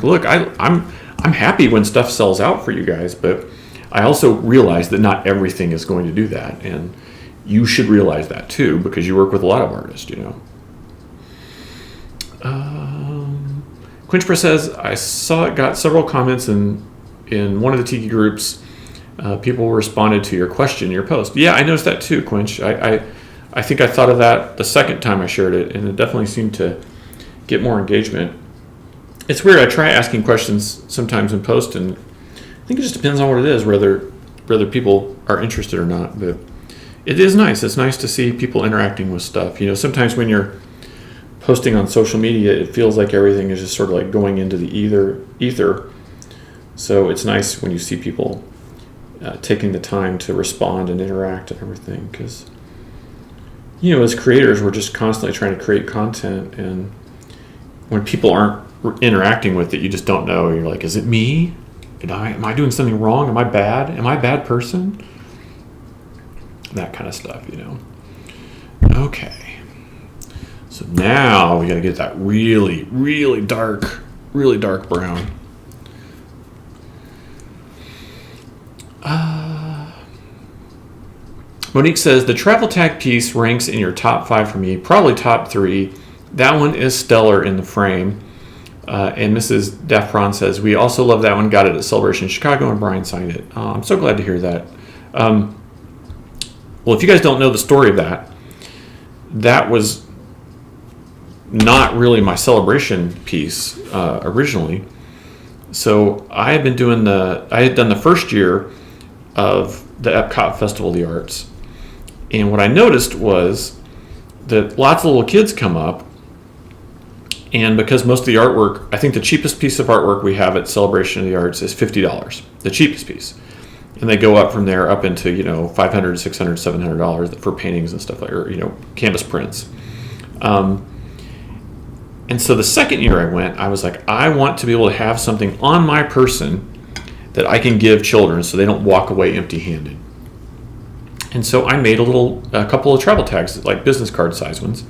look, I'm happy when stuff sells out for you guys, but I also realize that not everything is going to do that, and you should realize that too because you work with a lot of artists. Quinch Press says, I saw it got several comments in one of the Tiki groups. People responded to your question, your post. Yeah, I noticed that too, Quinch. I think I thought of that the second time I shared it, and it definitely seemed to get more engagement. It's weird. I try asking questions sometimes in post, and I think it just depends on what it is, whether people are interested or not. But it is nice. It's nice to see people interacting with stuff. Sometimes when you're posting on social media, it feels like everything is just sort of like going into the ether. So it's nice when you see people taking the time to respond and interact and everything, because as creators, we're just constantly trying to create content, and when people aren't interacting with it, you just don't know. You're like, is it me? Am I doing something wrong? Am I bad? Am I a bad person? That kind of stuff, Okay. So now we got to get that really, really dark brown. Monique says, the travel tag piece ranks in your top 5 for me, probably top 3. That one is stellar in the frame. And Mrs. Daffron says, we also love that one. Got it at Celebration in Chicago, and Brian signed it. I'm so glad to hear that. Well, if you guys don't know the story of that, that was not really my Celebration piece originally. So I had done the first year of the Epcot Festival of the Arts. And what I noticed was that lots of little kids come up, and because most of the artwork, I think the cheapest piece of artwork we have at Celebration of the Arts is $50, the cheapest piece. And they go up from there up into, $500, $600, $700 for paintings and stuff like that, or, canvas prints. And so the second year I went, I was like, I want to be able to have something on my person that I can give children so they don't walk away empty-handed. And so I made a couple of travel tags, like business card size ones,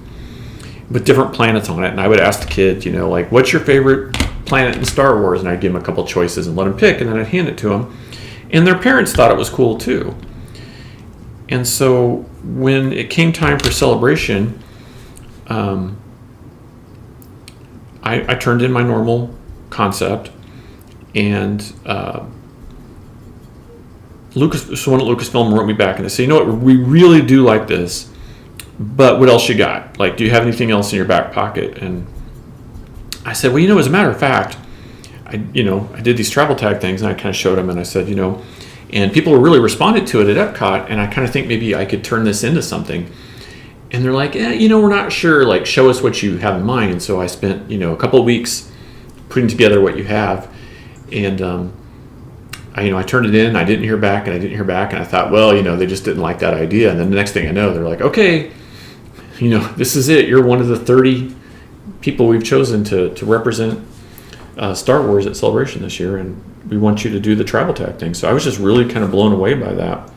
with different planets on it. And I would ask the kids, what's your favorite planet in Star Wars? And I'd give them a couple choices and let them pick, and then I'd hand it to them. And their parents thought it was cool too. And so when it came time for Celebration, I turned in my normal concept, and someone at Lucasfilm wrote me back and they say, we really do like this, but what else you got? Like, do you have anything else in your back pocket? And I said, well, as a matter of fact, I did these travel tag things, and I kind of showed them, and I said, and people really responded to it at Epcot, and I kind of think maybe I could turn this into something. And they're like, we're not sure, like, show us what you have in mind. And so I spent, a couple of weeks putting together what you have. And, I turned it in, I didn't hear back, and I thought, well, they just didn't like that idea. And then the next thing I know, they're like, okay, this is it. You're one of the 30 people we've chosen to represent Star Wars at Celebration this year, and we want you to do the travel tag thing. So I was just really kind of blown away by that.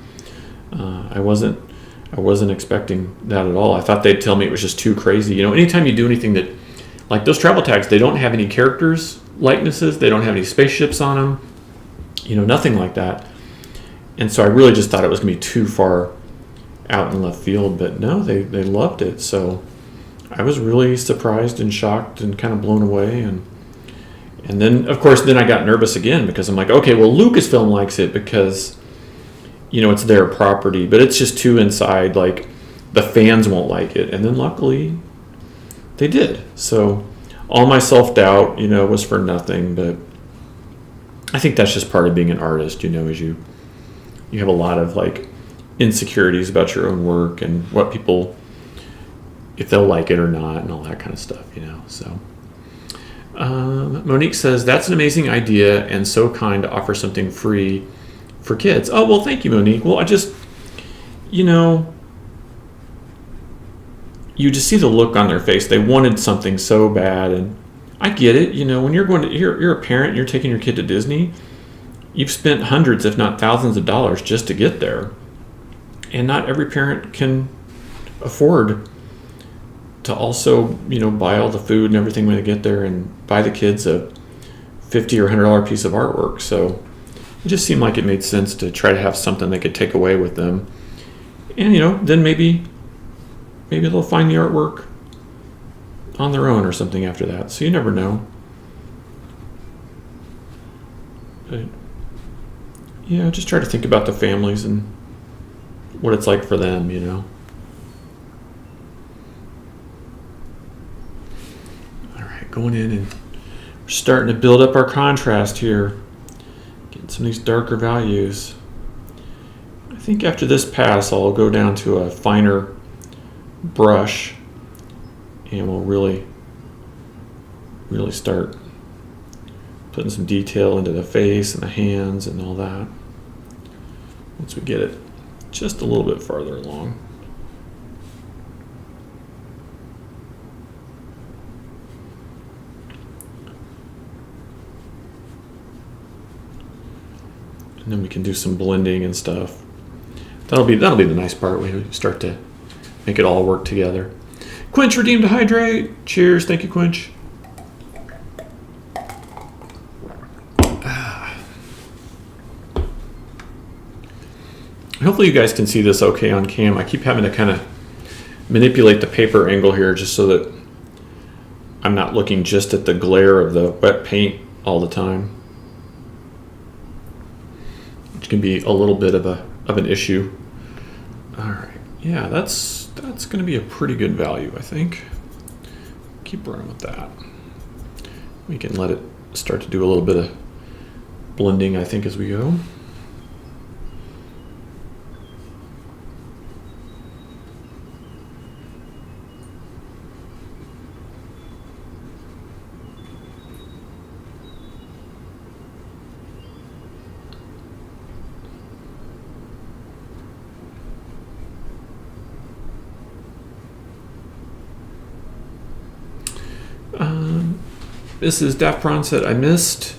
I wasn't expecting that at all. I thought they'd tell me it was just too crazy. Anytime you do anything that, like those travel tags, they don't have any characters, likenesses, they don't have any spaceships on them, nothing like that. And so I really just thought it was going to be too far out in left field, but no, they loved it. So I was really surprised and shocked and kind of blown away. And then, of course, I got nervous again, because I'm like, okay, well, Lucasfilm likes it because it's their property, but it's just too inside, like the fans won't like it. And then luckily they did. So all my self-doubt, was for nothing. But I think that's just part of being an artist, is you have a lot of like insecurities about your own work and what people, if they'll like it or not, and all that kind of stuff, so. Monique says, that's an amazing idea and so kind to offer something free for kids. Oh, well, thank you, Monique. Well, I just, you just see the look on their face. They wanted something so bad, and I get it. When you're a parent and you're taking your kid to Disney, you've spent hundreds, if not thousands of dollars just to get there. And not every parent can afford to also, buy all the food and everything when they get there and buy the kids a $50 or $100 piece of artwork. So it just seemed like it made sense to try to have something they could take away with them. And, then maybe they'll find the artwork on their own or something after that. So you never know. But, just try to think about the families and what it's like for them, All right, going in, and we're starting to build up our contrast here. Getting some of these darker values. I think after this pass, I'll go down to a finer brush, and we'll really start putting some detail into the face and the hands and all that. Once we get it just a little bit farther along. And then we can do some blending and stuff. That'll be the nice part when we start to make it all work together. Quench redeemed to hydrate. Cheers. Thank you, Quench. Hopefully you guys can see this okay on cam. I keep having to kind of manipulate the paper angle here just so that I'm not looking just at the glare of the wet paint all the time, which can be a little bit of an issue. All right, yeah, that's going to be a pretty good value, I think. Keep running with that. We can let it start to do a little bit of blending, I think, as we go. This is Daft Prawn said, I missed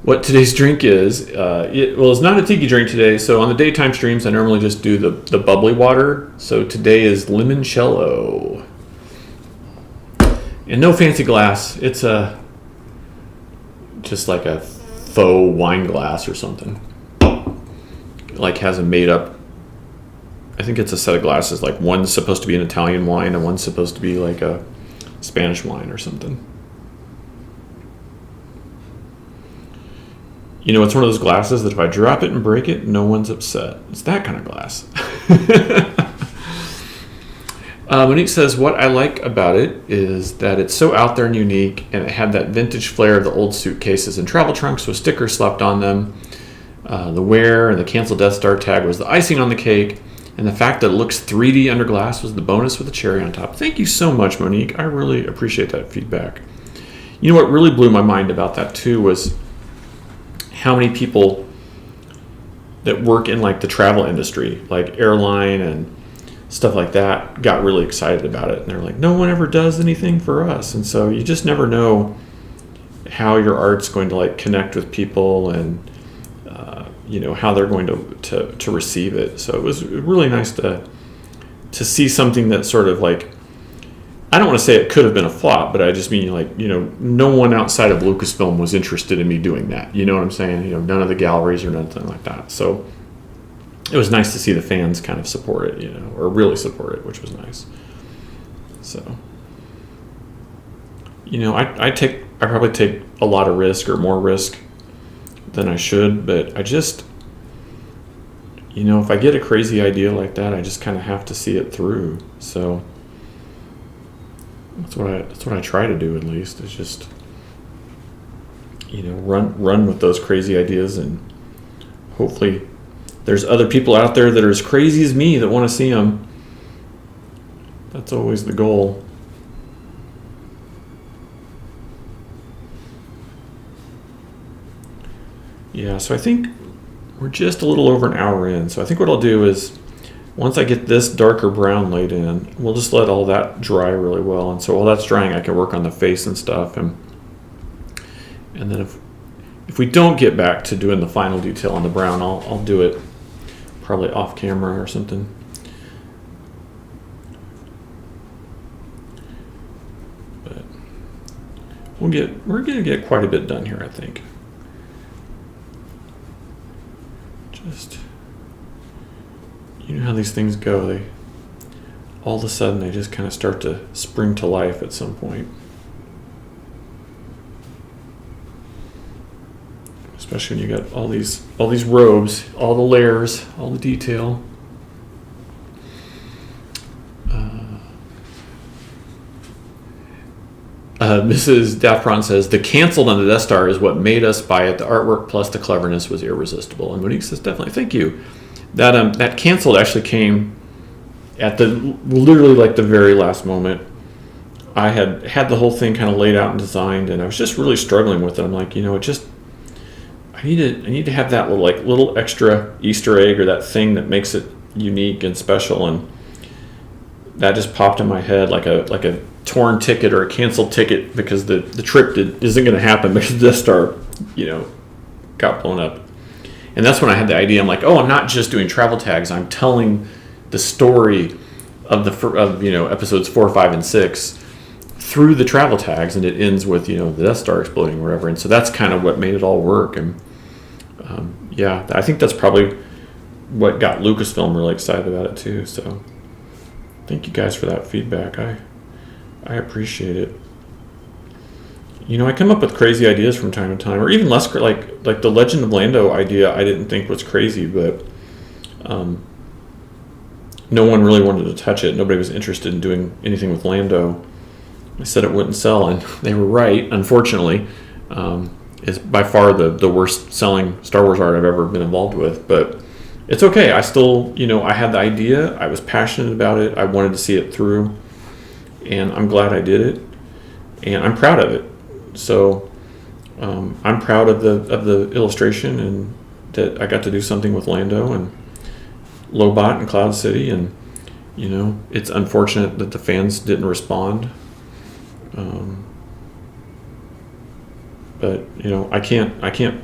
what today's drink is. It's not a tiki drink today. So on the daytime streams, I normally just do the bubbly water. So today is limoncello. And no fancy glass. It's just like a faux wine glass or something. Like has a made up, I think it's a set of glasses. Like one's supposed to be an Italian wine and one's supposed to be like a Spanish wine or something. You know, it's one of those glasses that if I drop it and break it, no one's upset. It's that kind of glass. Monique says, what I like about it is that it's so out there and unique, and it had that vintage flair of the old suitcases and travel trunks with stickers slapped on them. The wear and the canceled Death Star tag was the icing on the cake, and the fact that it looks 3D under glass was the bonus with the cherry on top. Thank you so much, Monique. I really appreciate that feedback. You know what really blew my mind about that, too, was how many people that work in like the travel industry, like airline and stuff like that, got really excited about it. And they're like, no one ever does anything for us. And so you just never know how your art's going to like connect with people and, how they're going to receive it. So it was really nice to see something that sort of like, I don't want to say it could have been a flop, but I just mean like, no one outside of Lucasfilm was interested in me doing that. You know what I'm saying? None of the galleries or nothing like that. So it was nice to see the fans kind of support it, or really support it, which was nice. So, I probably take a lot of risk or more risk than I should, but I just, if I get a crazy idea like that, I just kind of have to see it through. So that's what I try to do, at least, is just run with those crazy ideas, and hopefully there's other people out there that are as crazy as me that want to see them. That's always the goal. Yeah, so I think we're just a little over an hour in. So I think what I'll do is, once I get this darker brown laid in, we'll just let all that dry really well. And so while that's drying, I can work on the face and stuff. And then if we don't get back to doing the final detail on the brown, I'll do it probably off camera or something. But we're gonna get quite a bit done here, I think. Just, how these things go, all of a sudden they just kind of start to spring to life at some point. Especially when you got all these robes, all the layers, all the detail. Mrs. Daft Prawn says, the canceled on the Death Star is what made us buy it. The artwork plus the cleverness was irresistible. And Monique says, definitely, thank you. That canceled actually came at literally like the very last moment. I had the whole thing kind of laid out and designed, and I was just really struggling with it. I'm like, I need to have that little extra Easter egg, or that thing that makes it unique and special, and that just popped in my head like a torn ticket or a canceled ticket, because the trip isn't going to happen because the Death Star, got blown up. And that's when I had the idea. I'm like, I'm not just doing travel tags. I'm telling the story of episodes 4, 5, and 6 through the travel tags, and it ends with the Death Star exploding or whatever. And so that's kind of what made it all work. And I think that's probably what got Lucasfilm really excited about it too. So thank you guys for that feedback. I appreciate it. I come up with crazy ideas from time to time, or even less like the Legend of Lando idea. I didn't think was crazy, but no one really wanted to touch it. Nobody was interested in doing anything with Lando. I said it wouldn't sell, and they were right. Unfortunately, it's by far the worst selling Star Wars art I've ever been involved with. But it's okay. I still, I had the idea. I was passionate about it. I wanted to see it through, and I'm glad I did it, and I'm proud of it. So I'm proud of the illustration, and that I got to do something with Lando and Lobot and Cloud City, and it's unfortunate that the fans didn't respond. But I can't.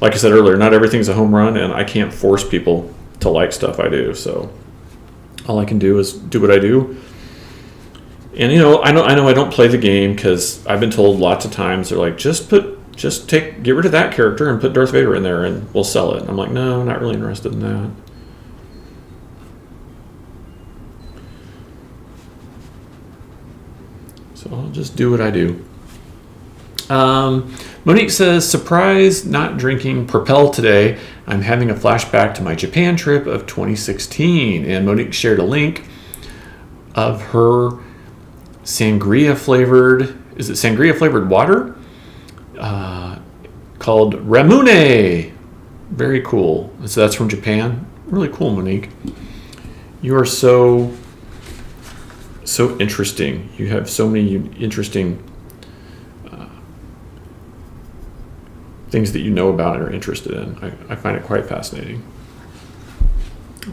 Like I said earlier, not everything's a home run, and I can't force people to like stuff I do. So all I can do is do what I do. And I know I don't play the game because I've been told lots of times they're like, get rid of that character and put Darth Vader in there and we'll sell it. And I'm like, no, not really interested in that. So I'll just do what I do. Monique says, surprise, not drinking Propel today. I'm having a flashback to my Japan trip of 2016. And Monique shared a link of her sangria flavored water called Ramune. Very cool. So that's from Japan. Really cool, Monique. You are so interesting. You have so many interesting things that you know about and are interested in. I find it quite fascinating.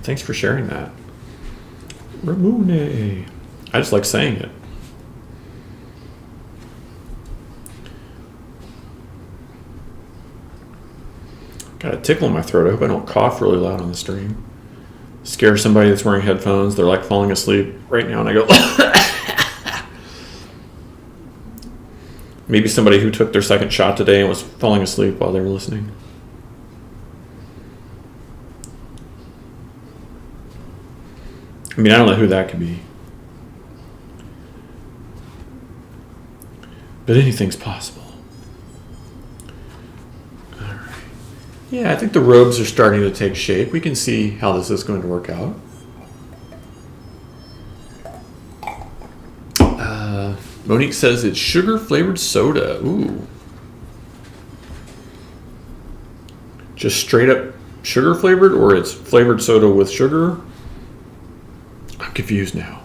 Thanks for sharing that. Ramune. I just like saying it. Got a tickle in my throat. I hope I don't cough really loud on the stream. Scare somebody that's wearing headphones. They're like falling asleep right now, and I go. Maybe somebody who took their second shot today and was falling asleep while they were listening. I mean, I don't know who that could be. But anything's possible. All right. Yeah, I think the robes are starting to take shape. We can see how this is going to work out. Monique says it's sugar-flavored soda. Ooh. Just straight up sugar-flavored, or it's flavored soda with sugar? I'm confused now.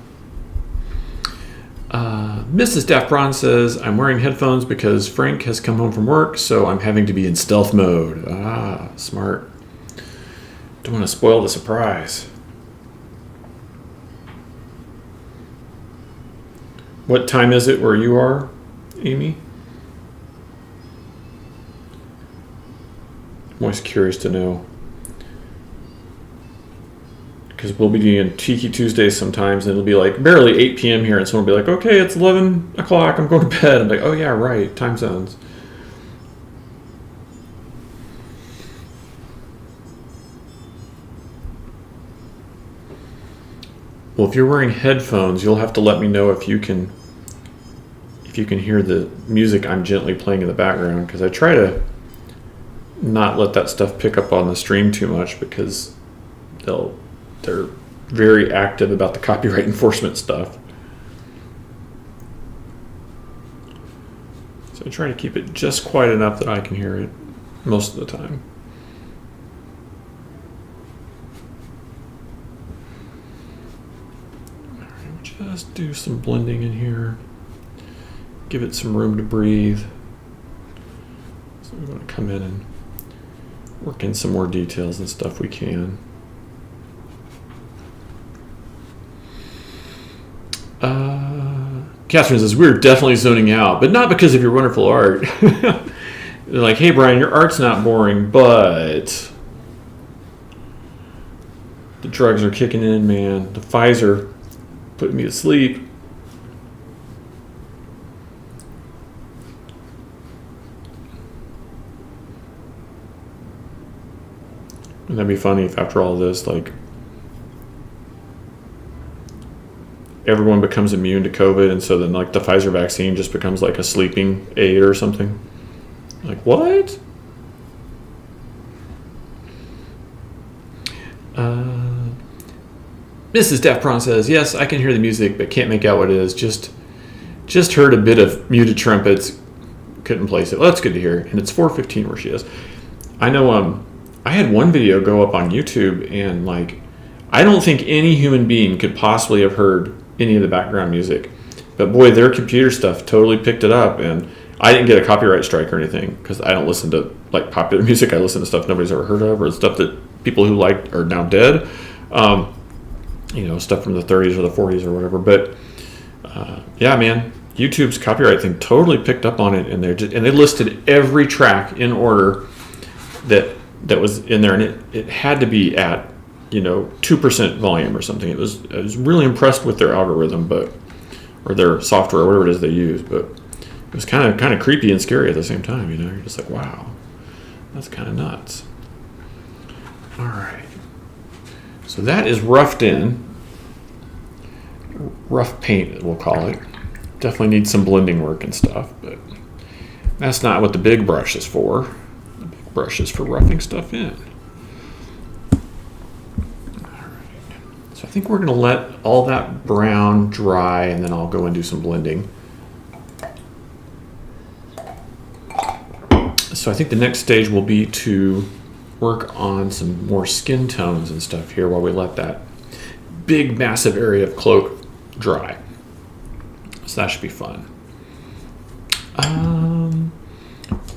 Mrs. Daft Braun says, I'm wearing headphones because Frank has come home from work, so I'm having to be in stealth mode. Ah, smart. Don't want to spoil the surprise. What time is it where you are, Amy? I'm always curious to know. Because we'll be doing Tiki Tuesdays sometimes, and it'll be like barely 8 p.m. here, and someone will be like, okay, it's 11 o'clock, I'm going to bed. I'm like, oh yeah, right, time zones. Well, if you're wearing headphones, you'll have to let me know if you can hear the music I'm gently playing in the background, because I try to not let that stuff pick up on the stream too much, because they're very active about the copyright enforcement stuff. So I try to keep it just quiet enough that I can hear it most of the time. All right, just do some blending in here. Give it some room to breathe. So we want to come in and work in some more details and stuff we can. Catherine says, we're definitely zoning out, but not because of your wonderful art. They're like, hey, Brian, your art's not boring, but the drugs are kicking in, man. The Pfizer putting me to sleep. Wouldn't that be funny if after all this, like, everyone becomes immune to COVID, and so then like the Pfizer vaccine just becomes like a sleeping aid or something. Like what? Mrs. Defron says, yes, I can hear the music, but can't make out what it is. Just heard a bit of muted trumpets. Couldn't place it. Well, that's good to hear. And it's 4:15 where she is. I know I had one video go up on YouTube, and like I don't think any human being could possibly have heard any of the background music. But boy, their computer stuff totally picked it up, and I didn't get a copyright strike or anything because I don't listen to like popular music. I listen to stuff nobody's ever heard of, or stuff that people who liked are now dead. Stuff from the 30s or the 40s or whatever. But yeah, man, YouTube's copyright thing totally picked up on it, and they listed every track in order that was in there, and it had to be at 2% volume or something. I was really impressed with their algorithm, or their software, or whatever it is they use. But it was kind of creepy and scary at the same time. You're just like, wow, that's kind of nuts. All right. So that is roughed in. Rough paint, we'll call it. Definitely needs some blending work and stuff, but that's not what the big brush is for. The big brush is for roughing stuff in. All right. So I think we're going to let all that brown dry, and then I'll go and do some blending. So I think the next stage will be to work on some more skin tones and stuff here while we let that big, massive area of cloak dry. So that should be fun.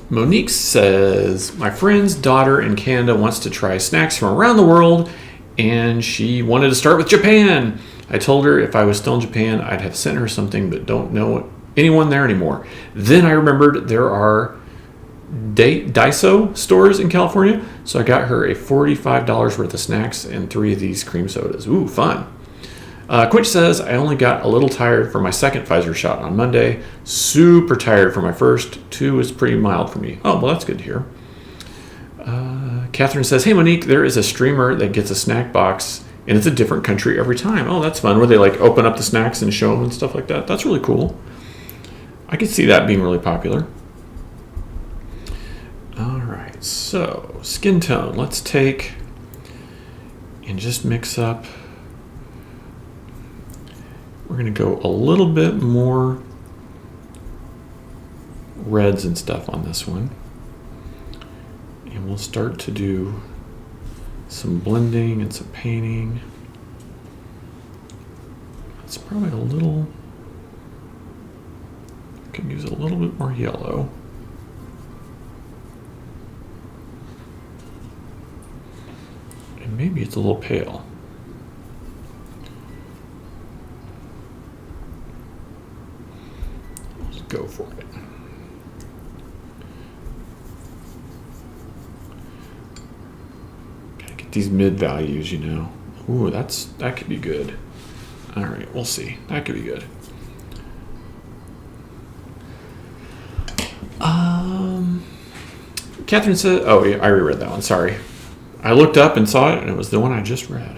Monique says, my friend's daughter in Canada wants to try snacks from around the world, and she wanted to start with Japan. I told her if I was still in Japan, I'd have sent her something, but don't know anyone there anymore. Then I remembered there are Daiso stores in California, so I got her a $45 worth of snacks and 3 of these cream sodas. Ooh, fun. Quinch says, I only got a little tired for my second Pfizer shot on Monday. Super tired for my first. 2 was pretty mild for me. Oh, well, that's good to hear. Catherine says, hey, Monique, there is a streamer that gets a snack box, and it's a different country every time. Oh, that's fun. Where they like open up the snacks and show them and stuff like that. That's really cool. I could see that being really popular. All right, so skin tone. Let's take and just mix up. We're going to go a little bit more reds and stuff on this one. And we'll start to do some blending and some painting. It's probably a little, can use a little bit more yellow. And maybe it's a little pale. Let's go for it. Gotta get these mid values, you know. Ooh, that could be good. All right, we'll see. That could be good. Catherine said, oh, yeah, I reread that one. Sorry. I looked up and saw it, and it was the one I just read.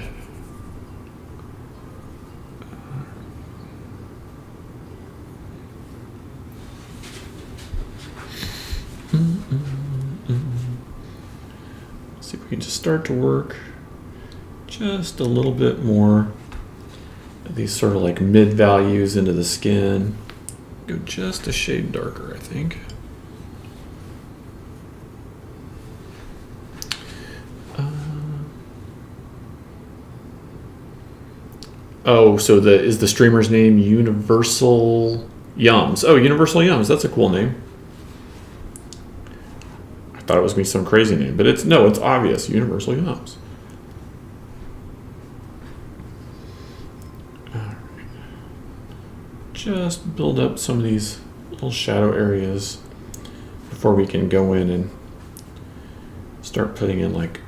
Let's see if we can just start to work just a little bit more of these sort of like mid values into the skin. Go just a shade darker, I think. Oh, so is the streamer's name Universal Yums? Oh, Universal Yums. That's a cool name. I thought it was going to be some crazy name, but it's obvious. Universal Yums. All right. Just build up some of these little shadow areas before we can go in and start putting in like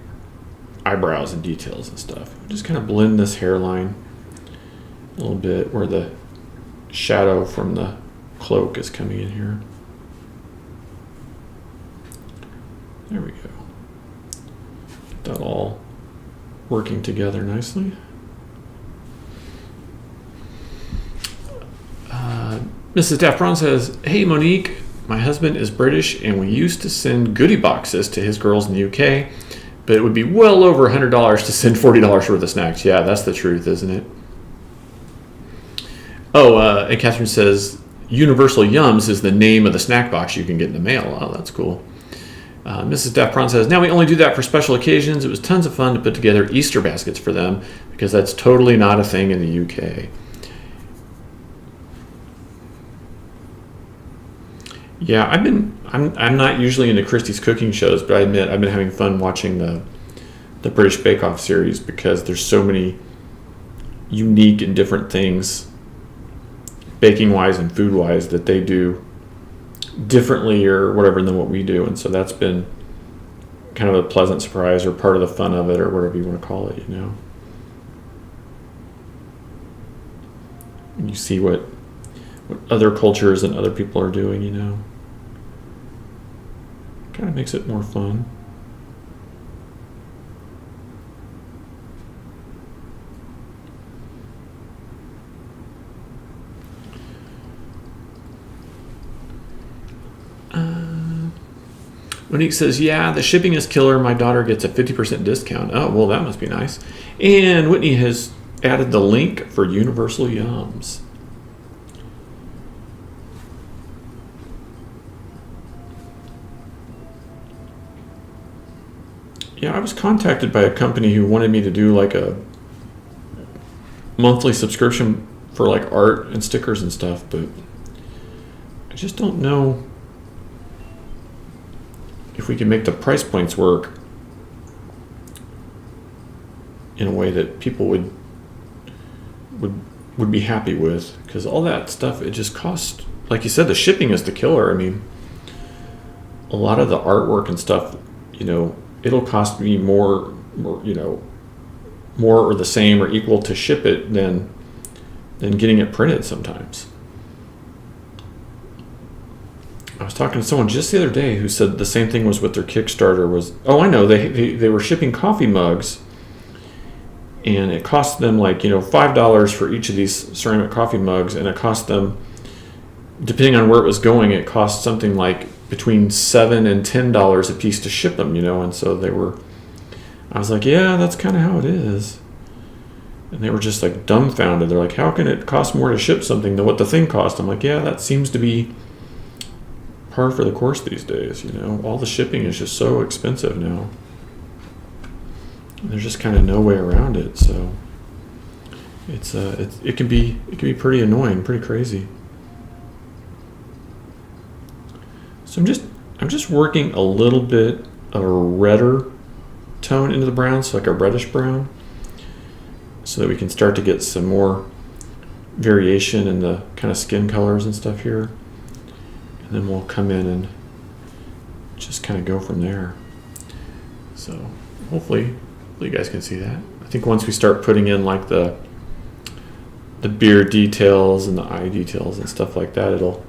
eyebrows and details and stuff. Just kind of blend this hairline a little bit where the shadow from the cloak is coming in here. There we go. Get that all working together nicely. Mrs. Daffron says, hey, Monique, my husband is British, and we used to send goodie boxes to his girls in the UK, but it would be well over $100 to send $40 worth of snacks. Yeah, that's the truth, isn't it? Oh, and Catherine says, Universal Yums is the name of the snack box you can get in the mail. Oh, that's cool. Mrs. Daffron says, now we only do that for special occasions. It was tons of fun to put together Easter baskets for them because that's totally not a thing in the UK. Yeah, I'm not usually into Christie's cooking shows, but I admit I've been having fun watching the British Bake Off series because there's so many unique and different things, baking wise and food wise, that they do differently or whatever than what we do, and so that's been kind of a pleasant surprise or part of the fun of it or whatever you want to call it, you know. And you see what other cultures and other people are doing, you know. Kind of makes it more fun. Monique says, yeah, the shipping is killer. My daughter gets a 50% discount. Oh, well, that must be nice. And Whitney has added the link for Universal Yums. Yeah, I was contacted by a company who wanted me to do like a monthly subscription for like art and stickers and stuff, but I just don't know if we can make the price points work in a way that people would be happy with, because all that stuff, it just costs, like you said, the shipping is the killer. I mean, a lot of the artwork and stuff, you know, it'll cost me more or the same or equal to ship it than getting it printed sometimes. I was talking to someone just the other day who said the same thing was with their Kickstarter was, oh, I know, they were shipping coffee mugs, and it cost them like, you know, $5 for each of these ceramic coffee mugs, and it cost them, depending on where it was going, it cost something like between $7 and $10 a piece to ship them, you know. And so I was like, yeah, that's kind of how it is. And they were just like dumbfounded. They're like, how can it cost more to ship something than what the thing cost? I'm like, yeah, that seems to be par for the course these days, you know. All the shipping is just so expensive now, and there's just kind of no way around it. So it can be pretty annoying, pretty crazy. So I'm just working a little bit of a redder tone into the brown, so like a reddish brown, so that we can start to get some more variation in the kind of skin colors and stuff here. And then we'll come in and just kind of go from there. So hopefully you guys can see that. I think once we start putting in like the beard details and the eye details and stuff like that, it'll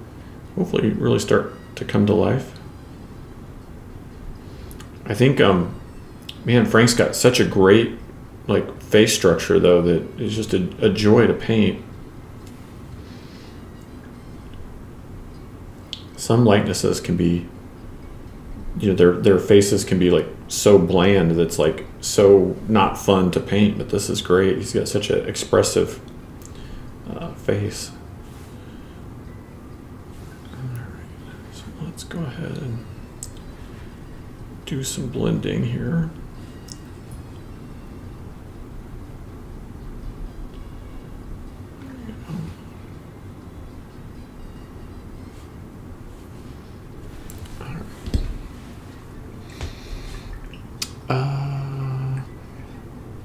hopefully really start to come to life. I think, man, Frank's got such a great like face structure though that it's just a joy to paint. Some likenesses can be, you know, their faces can be like so bland that it's like so not fun to paint, but this is great. He's got such an expressive face. All right, so let's go ahead and do some blending here.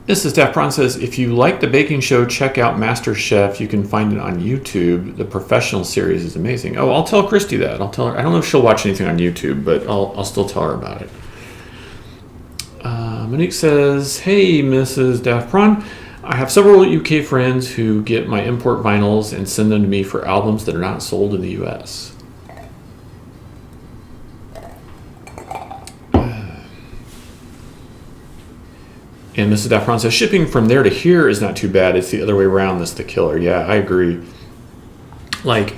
Mrs. Daffron says, if you like the baking show, check out Master Chef. You can find it on YouTube. The professional series is amazing. Oh, I'll tell Christy that. I'll tell her. I don't know if she'll watch anything on YouTube, but I'll still tell her about it. Monique says, hey, Mrs. Daffron, I have several UK friends who get my import vinyls and send them to me for albums that are not sold in the US. And Mrs. Daffron says, shipping from there to here is not too bad. It's the other way around that's the killer. Yeah, I agree. Like,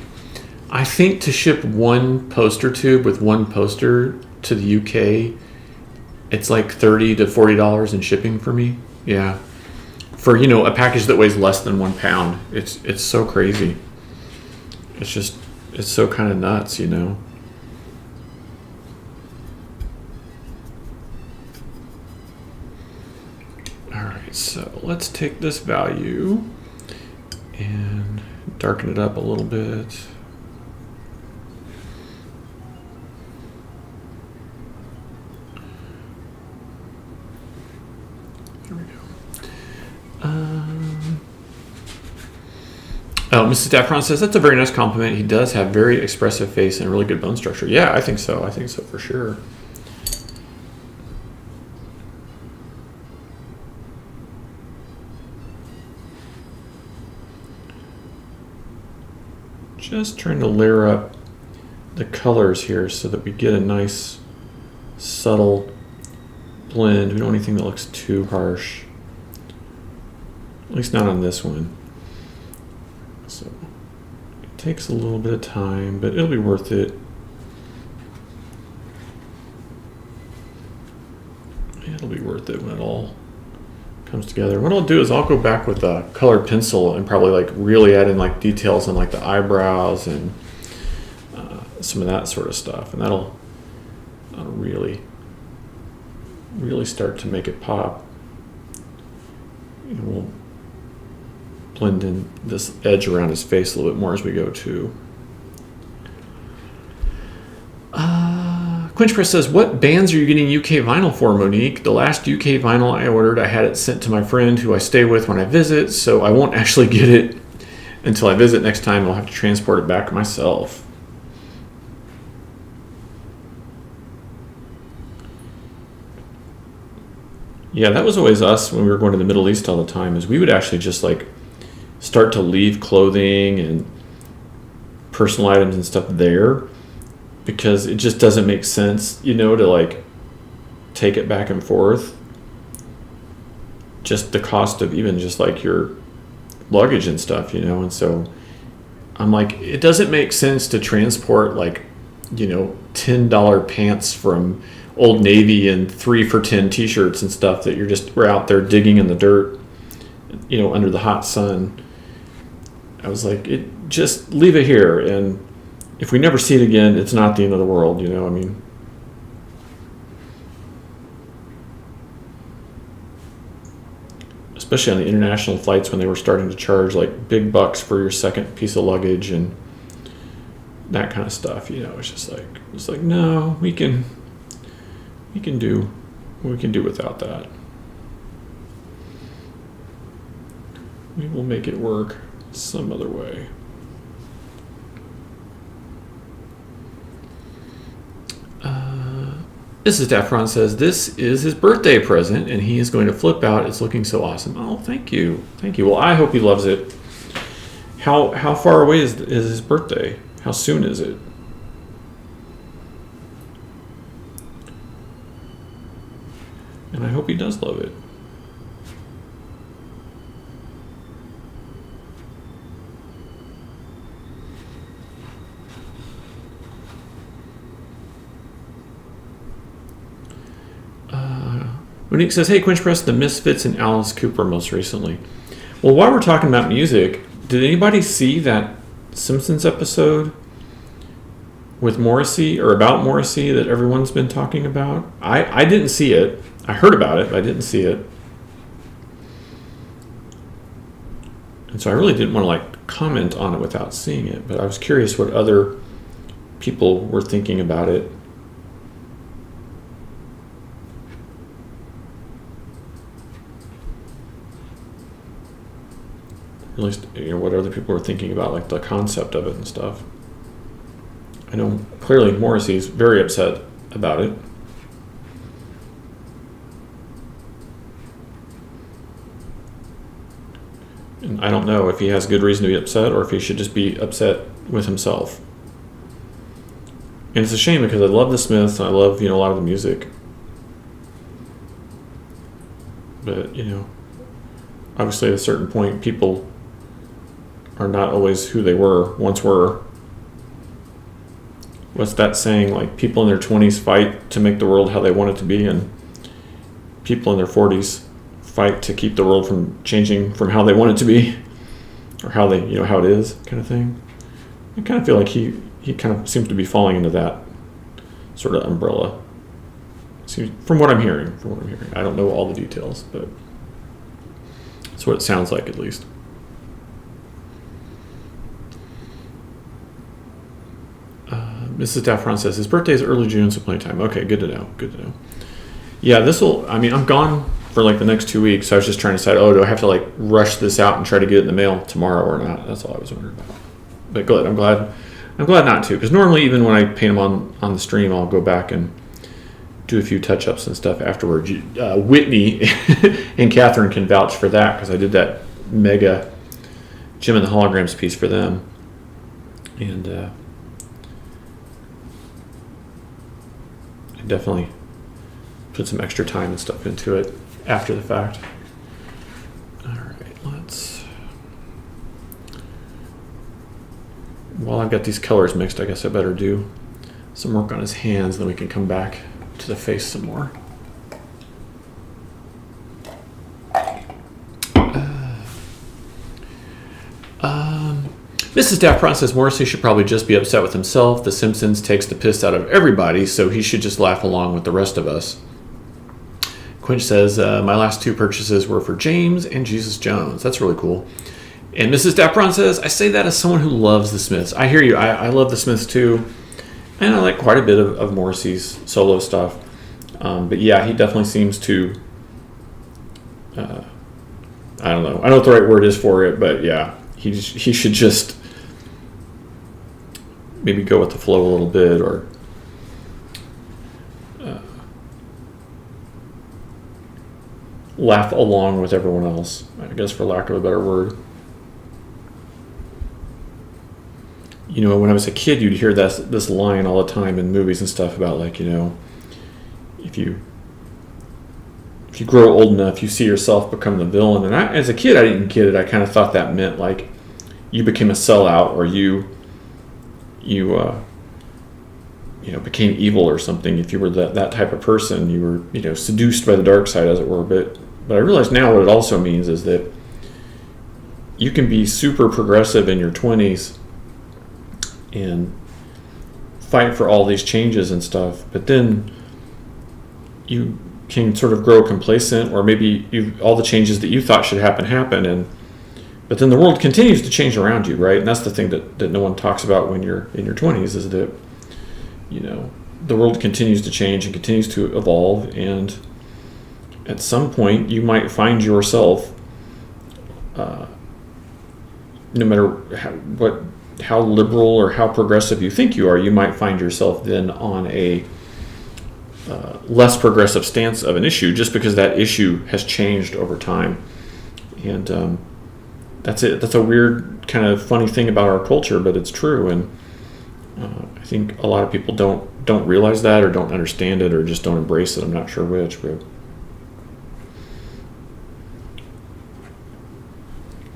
I think to ship one poster tube with one poster to the UK, it's like $30 to $40 in shipping for me. Yeah, for a package that weighs less than 1 pound. It's so crazy. It's so kind of nuts. All right, so let's take this value and darken it up a little bit. Here we go. Mrs. Daffron says, that's a very nice compliment. He does have very expressive face and really good bone structure. Yeah, I think so. I think so for sure. Just trying to layer up the colors here so that we get a nice subtle blend. We don't want anything that looks too harsh. At least not on this one. So it takes a little bit of time, but it'll be worth it. It'll be worth it when it all comes together. What I'll do is I'll go back with a colored pencil and probably like really add in like details on like the eyebrows and some of that sort of stuff, and that'll really start to make it pop. And we'll blend in this edge around his face a little bit more as we go too. Quinch Press says, what bands are you getting UK vinyl for, Monique? The last UK vinyl I ordered, I had it sent to my friend who I stay with when I visit, so I won't actually get it until I visit next time. I'll have to transport it back myself. Yeah, that was always us when we were going to the Middle East all the time, is we would actually just like start to leave clothing and personal items and stuff there, because it just doesn't make sense, to like take it back and forth. Just the cost of even just like your luggage and stuff, and so I'm like, it doesn't make sense to transport like, $10 pants from Old Navy and 3 for $10 t-shirts and stuff that we're out there digging in the dirt, under the hot sun. I was like, just leave it here, and if we never see it again, it's not the end of the world, especially on the international flights when they were starting to charge like big bucks for your second piece of luggage and that kind of stuff. It's like no, we can do without that. We will make it work some other way. Mrs. Daffron says, this is his birthday present, and he is going to flip out. It's looking so awesome. Oh, thank you. Thank you. Well, I hope he loves it. How far away is his birthday? How soon is it? And I hope he does love it. Monique says, hey, Quinch Press, the Misfits and Alice Cooper most recently. Well, while we're talking about music, did anybody see that Simpsons episode with Morrissey, or about Morrissey, that everyone's been talking about? I didn't see it. I heard about it, but I didn't see it. And so I really didn't want to like comment on it without seeing it, but I was curious what other people were thinking about it. At least, what other people were thinking about, like the concept of it and stuff. I know clearly Morrissey's very upset about it. And I don't know if he has good reason to be upset or if he should just be upset with himself. And it's a shame because I love the Smiths and I love, a lot of the music. But, obviously at a certain point, people are not always who they once were. what's that saying? Like, people in their 20s fight to make the world how they want it to be, and people in their 40s fight to keep the world from changing from how they want it to be, or how they, how it is, kind of thing. I kind of feel like he kind of seems to be falling into that sort of umbrella. From what I'm hearing. I don't know all the details, but that's what it sounds like, at least. Mrs. Daffron says his birthday is early June, so plenty of time. Okay, good to know. Yeah, I'm gone for like the next 2 weeks, so I was just trying to decide, do I have to like rush this out and try to get it in the mail tomorrow or not? That's all I was wondering about. But good, I'm glad not to, because normally even when I paint them on the stream, I'll go back and do a few touch-ups and stuff afterwards. Whitney and Catherine can vouch for that, because I did that mega Jim and the Holograms piece for them. And I definitely put some extra time and stuff into it after the fact. All right, while I've got these colors mixed, I guess I better do some work on his hands, then we can come back to the face some more. Mrs. Daffron says Morrissey should probably just be upset with himself. The Simpsons takes the piss out of everybody, so he should just laugh along with the rest of us. Quinch says, my last 2 purchases were for James and Jesus Jones. That's really cool. And Mrs. Daffron says, I say that as someone who loves the Smiths. I hear you. I love the Smiths too. And I like quite a bit of Morrissey's solo stuff. But yeah, he definitely seems to, I don't know. I don't know what the right word is for it, but yeah, he should just maybe go with the flow a little bit, or laugh along with everyone else, I guess, for lack of a better word. When I was a kid, you'd hear this line all the time in movies and stuff about, like, if you grow old enough, you see yourself become the villain. And as a kid, I didn't get it. I kind of thought that meant like you became a sellout, or you became evil or something. If you were that type of person, you were seduced by the dark side, as it were. But I realize now what it also means is that you can be super progressive in your 20s and fight for all these changes and stuff, but then you can sort of grow complacent, or maybe all the changes that you thought should happen, but then the world continues to change around you, right? And that's the thing that no one talks about when you're in your 20s, is that the world continues to change and continues to evolve, and at some point you might find yourself, no matter how liberal or how progressive you think you are, you might find yourself then on a less progressive stance of an issue, just because that issue has changed over time. And that's it. That's a weird kind of funny thing about our culture, but it's true. And I think a lot of people don't realize that, or don't understand it, or just don't embrace it. I'm not sure which, but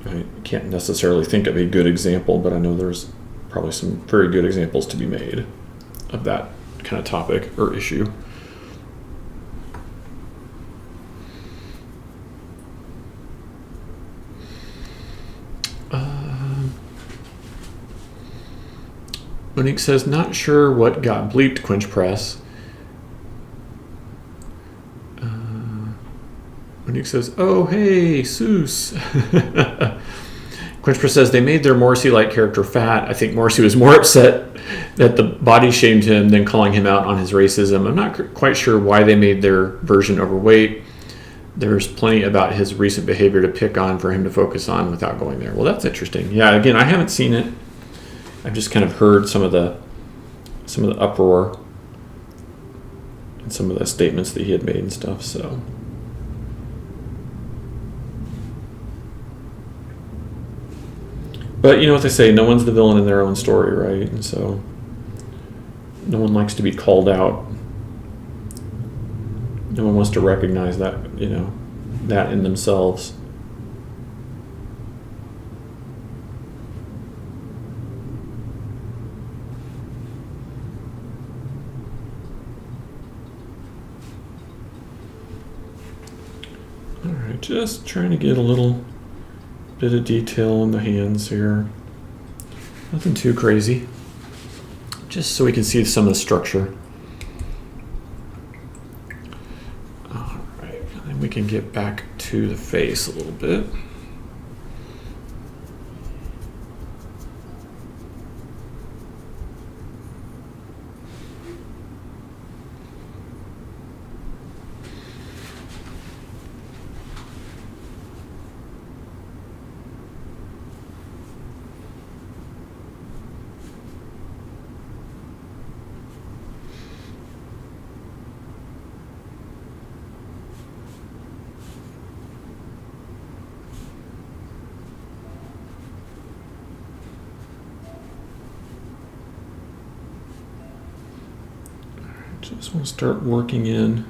I can't necessarily think of a good example, but I know there's probably some very good examples to be made of that kind of topic or issue. Monique says, not sure what got bleeped, Quinch Press. Monique says, oh, hey, Seuss. Quinch Press says, they made their Morrissey-like character fat. I think Morrissey was more upset that the body shamed him than calling him out on his racism. I'm not quite sure why they made their version overweight. There's plenty about his recent behavior to pick on for him to focus on without going there. Well, that's interesting. Yeah, again, I haven't seen it. I've just kind of heard some of the uproar and some of the statements that he had made and stuff. So, but you know what they say: no one's the villain in their own story, right? And so, no one likes to be called out. No one wants to recognize that, that in themselves. just trying to get a little bit of detail in the hands here. Nothing too crazy. Just so we can see some of the structure. All right, and then we can get back to the face a little bit. Just want to start working in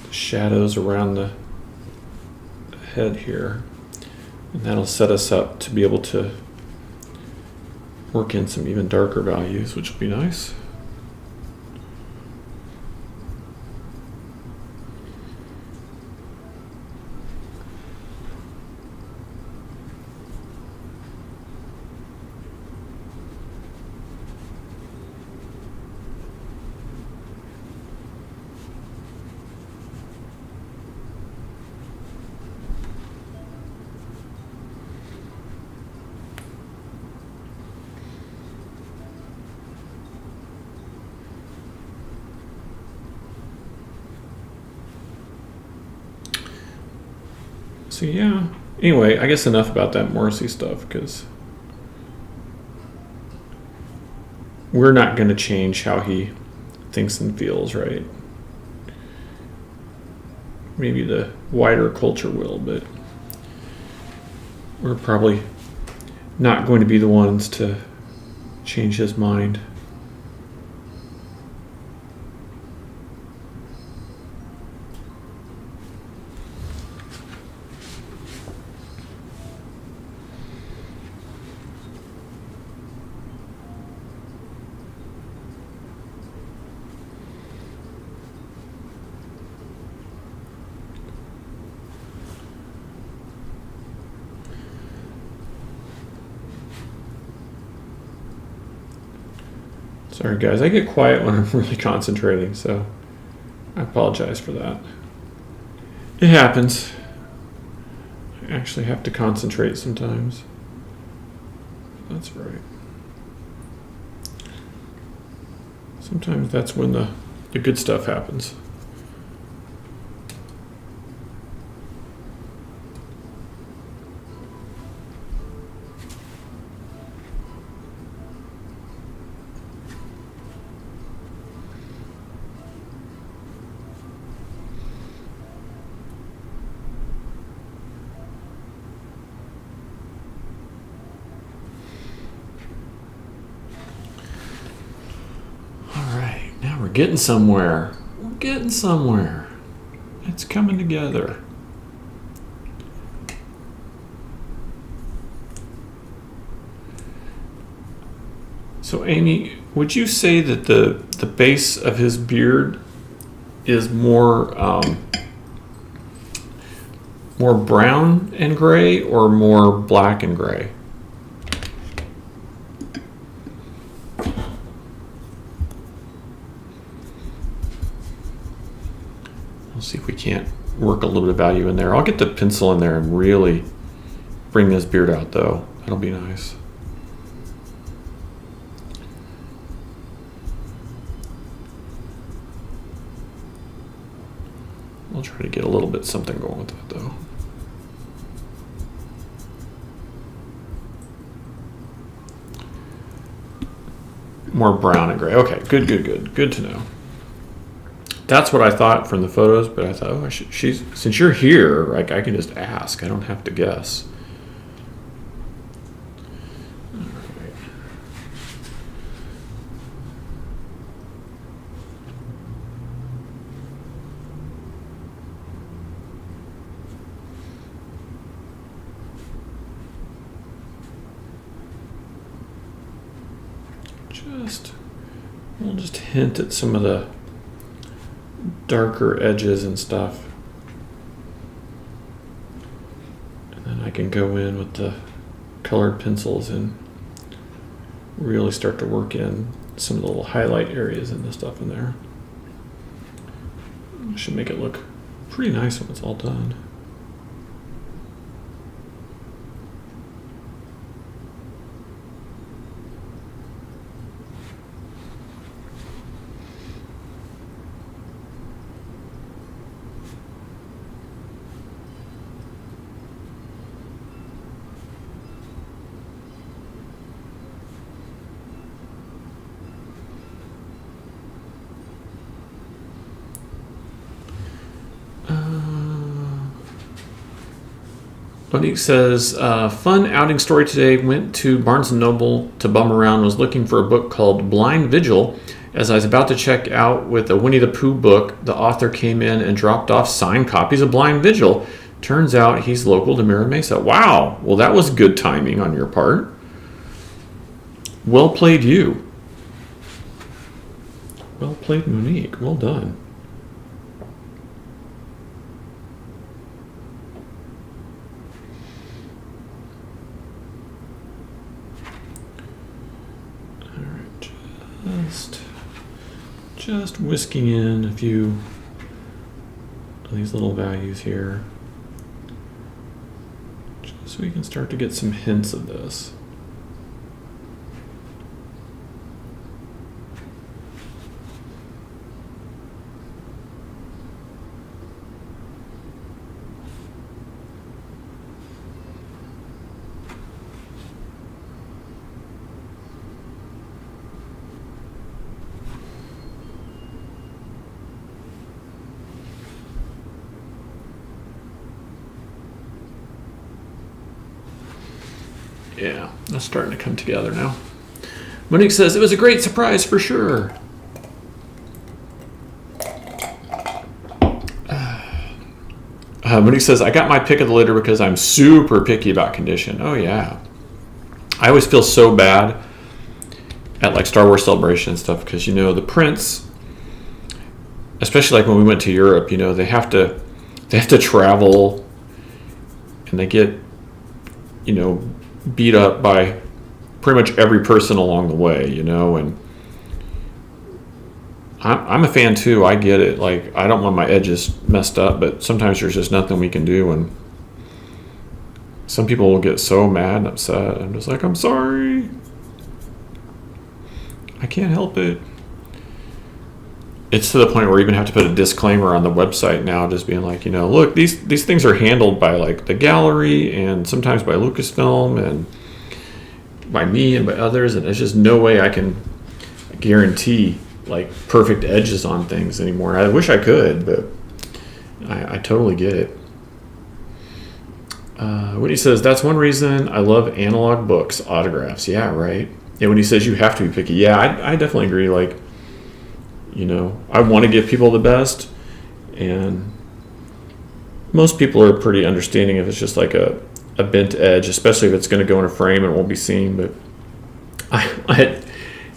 the shadows around the head here. And that'll set us up to be able to work in some even darker values, which will be nice. So yeah, anyway, I guess enough about that Morrissey stuff, because we're not going to change how he thinks and feels, right? Maybe the wider culture will, but we're probably not going to be the ones to change his mind. Sorry guys, I get quiet when I'm really concentrating, so I apologize for that. It happens. I actually have to concentrate sometimes. That's right. Sometimes that's when the good stuff happens. We're getting somewhere. We're getting somewhere. It's coming together. So Amy, would you say that the base of his beard is more brown and gray or more black and gray? See if we can't work a little bit of value in there. I'll get the pencil in there and really bring this beard out, though. That'll be nice. I'll try to get a little bit something going with that, though. More brown and gray. Okay, good. Good to know. That's what I thought from the photos, but I thought, oh, since you're here, like, I can just ask. I don't have to guess. All right. We'll just hint at some of the darker edges and stuff. can go in with the colored pencils and really start to work in some of the little highlight areas and the stuff in there. Should make it look pretty nice when it's all done. Monique says, fun outing story today. Went to Barnes & Noble to bum around. Was looking for a book called Blind Vigil. As I was about to check out with a Winnie the Pooh book, the author came in and dropped off signed copies of Blind Vigil. Turns out he's local to Mira Mesa. Wow. Well, that was good timing on your part. Well played, you. Well played, Monique. Well done. Just whisking in a few of these little values here, just so we can start to get some hints of this. Yeah, that's starting to come together now. Monique says, it was a great surprise for sure. Monique says, I got my pick of the litter because I'm super picky about condition. Oh, yeah. I always feel so bad at like Star Wars Celebration and stuff because, the prints, especially like when we went to Europe, they have to travel and they get, beat up by pretty much every person along the way, and I'm a fan too. I get it. Like, I don't want my edges messed up, but sometimes there's just nothing we can do, and some people will get so mad and upset. I'm just like, I'm sorry. I can't help it. It's to the point where we even have to put a disclaimer on the website now, just being like, look, these things are handled by like the gallery and sometimes by Lucasfilm and by me and by others, and there's just no way I can guarantee like perfect edges on things anymore. I wish I could, but I totally get it. When he says, that's one reason I love analog books, autographs. Yeah, right. And when he says you have to be picky, yeah, I definitely agree. Like, I want to give people the best, and most people are pretty understanding if it's just like a bent edge, especially if it's going to go in a frame and it won't be seen. But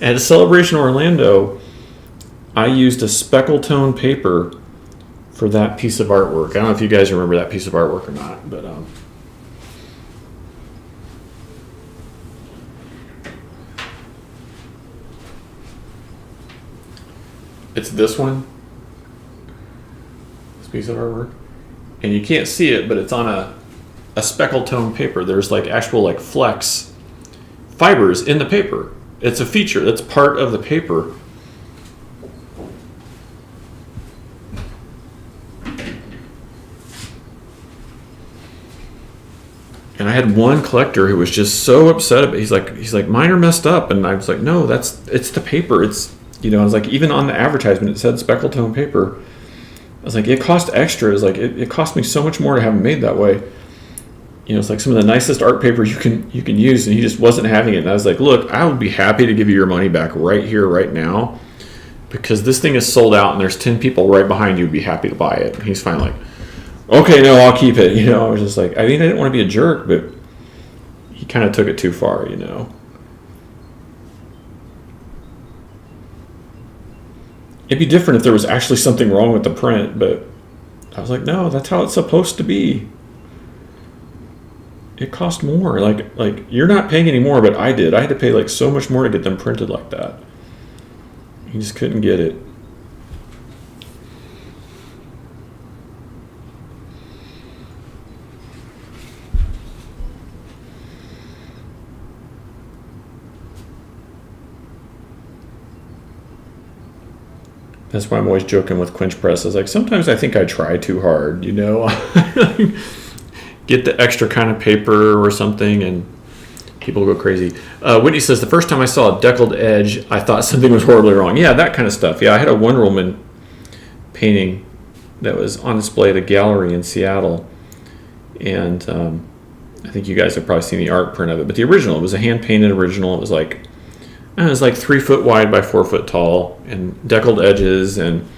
at a Celebration Orlando, I used a speckle tone paper for that piece of artwork. I don't know if you guys remember that piece of artwork or not, but it's this one, this piece of artwork, and you can't see it, but it's on a speckle tone paper. There's like actual like flex fibers in the paper. It's a feature that's part of the paper. And I had one collector who was just so upset about it. He's like, mine are messed up, and I was like, no, it's the paper. It's I was like, even on the advertisement, it said speckle tone paper. I was like, it cost extra. It was like, it cost me so much more to have them made that way. It's like some of the nicest art paper you can use, and he just wasn't having it. And I was like, look, I would be happy to give you your money back right here, right now, because this thing is sold out, and there's 10 people right behind you who'd be happy to buy it. And he's finally like, okay, no, I'll keep it. I was just like, I didn't want to be a jerk, but he kind of took it too far, It'd be different if there was actually something wrong with the print, but I was like, no, that's how it's supposed to be. it cost more. Like you're not paying any more, but I did. I had to pay like so much more to get them printed like that. You just couldn't get it. That's why I'm always joking with Quench Press. I was like, sometimes I think I try too hard, you know? Get the extra kind of paper or something, and people go crazy. Whitney says, the first time I saw a deckled edge, I thought something was horribly wrong. Yeah, that kind of stuff. Yeah, I had a Wonder Woman painting that was on display at a gallery in Seattle. And I think you guys have probably seen the art print of it. But the original, it was a hand-painted original. It was like 3 foot wide by 4 foot tall and deckled edges, and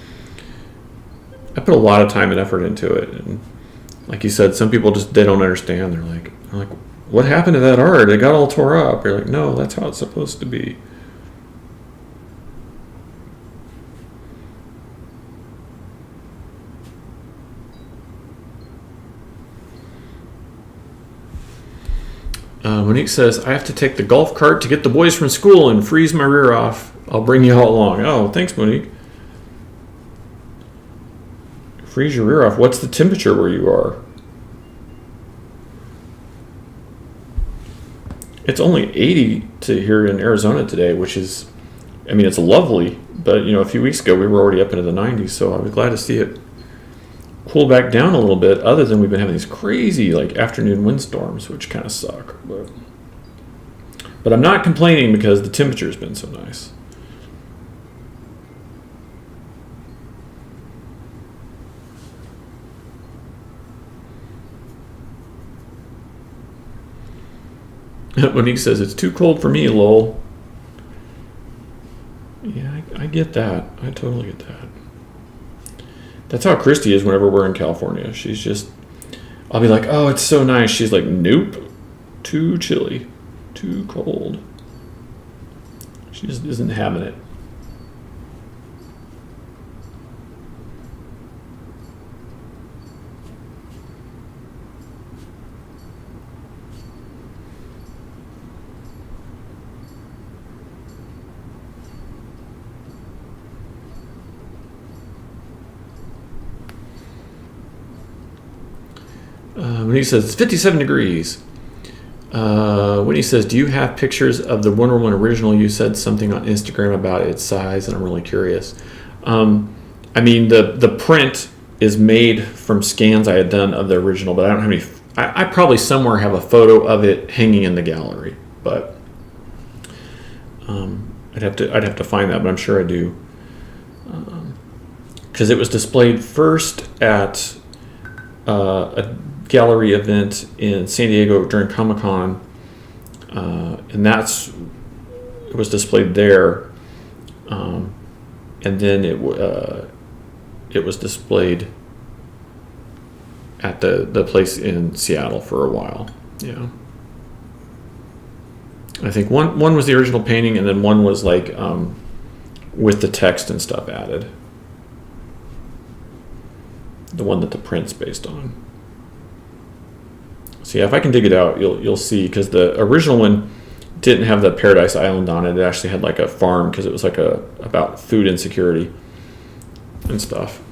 I put a lot of time and effort into it. And like you said, some people they don't understand. They're like, what happened to that art? It got all tore up. You're like, no, that's how it's supposed to be. Monique says, I have to take the golf cart to get the boys from school and freeze my rear off. I'll bring you all along. Oh, thanks, Monique. Freeze your rear off. What's the temperature where you are? It's only 80 here in Arizona today, which is, it's lovely. But, a few weeks ago we were already up into the 90s, so I was glad to see it cool back down a little bit, other than we've been having these crazy afternoon windstorms, which kind of suck. But I'm not complaining because the temperature's been so nice. Monique says, it's too cold for me, lol. Yeah, I get that. I totally get that. That's how Christy is whenever we're in California. She's just, I'll be like, oh, it's so nice. She's like, nope, too chilly, too cold. She just isn't having it. When he says it's 57 degrees. When he says, do you have pictures of the Wonder Woman original? You said something on Instagram about its size, and I'm really curious. The print is made from scans I had done of the original, but I don't have any. I probably somewhere have a photo of it hanging in the gallery, but I'd have to find that, but I'm sure I do. Because it was displayed first at a gallery event in San Diego during Comic-Con, and it was displayed there, and then it was displayed at the place in Seattle for a while. Yeah, I think one was the original painting, and then one was with the text and stuff added. The one that the print's based on. So yeah, if I can dig it out, you'll see, because the original one didn't have the Paradise Island on it. It actually had a farm, because it was about food insecurity and stuff.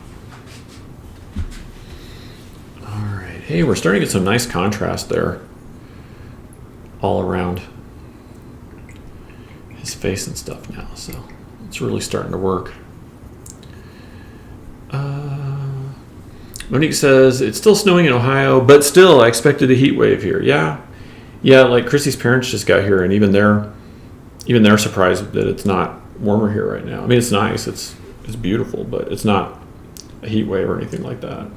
All right, hey, we're starting to get some nice contrast there, all around his face and stuff now. So it's really starting to work. Monique says, it's still snowing in Ohio, but still, I expected a heat wave here. Yeah, Chrissy's parents just got here, and even they're surprised that it's not warmer here right now. It's nice, it's beautiful, but it's not a heat wave or anything like that.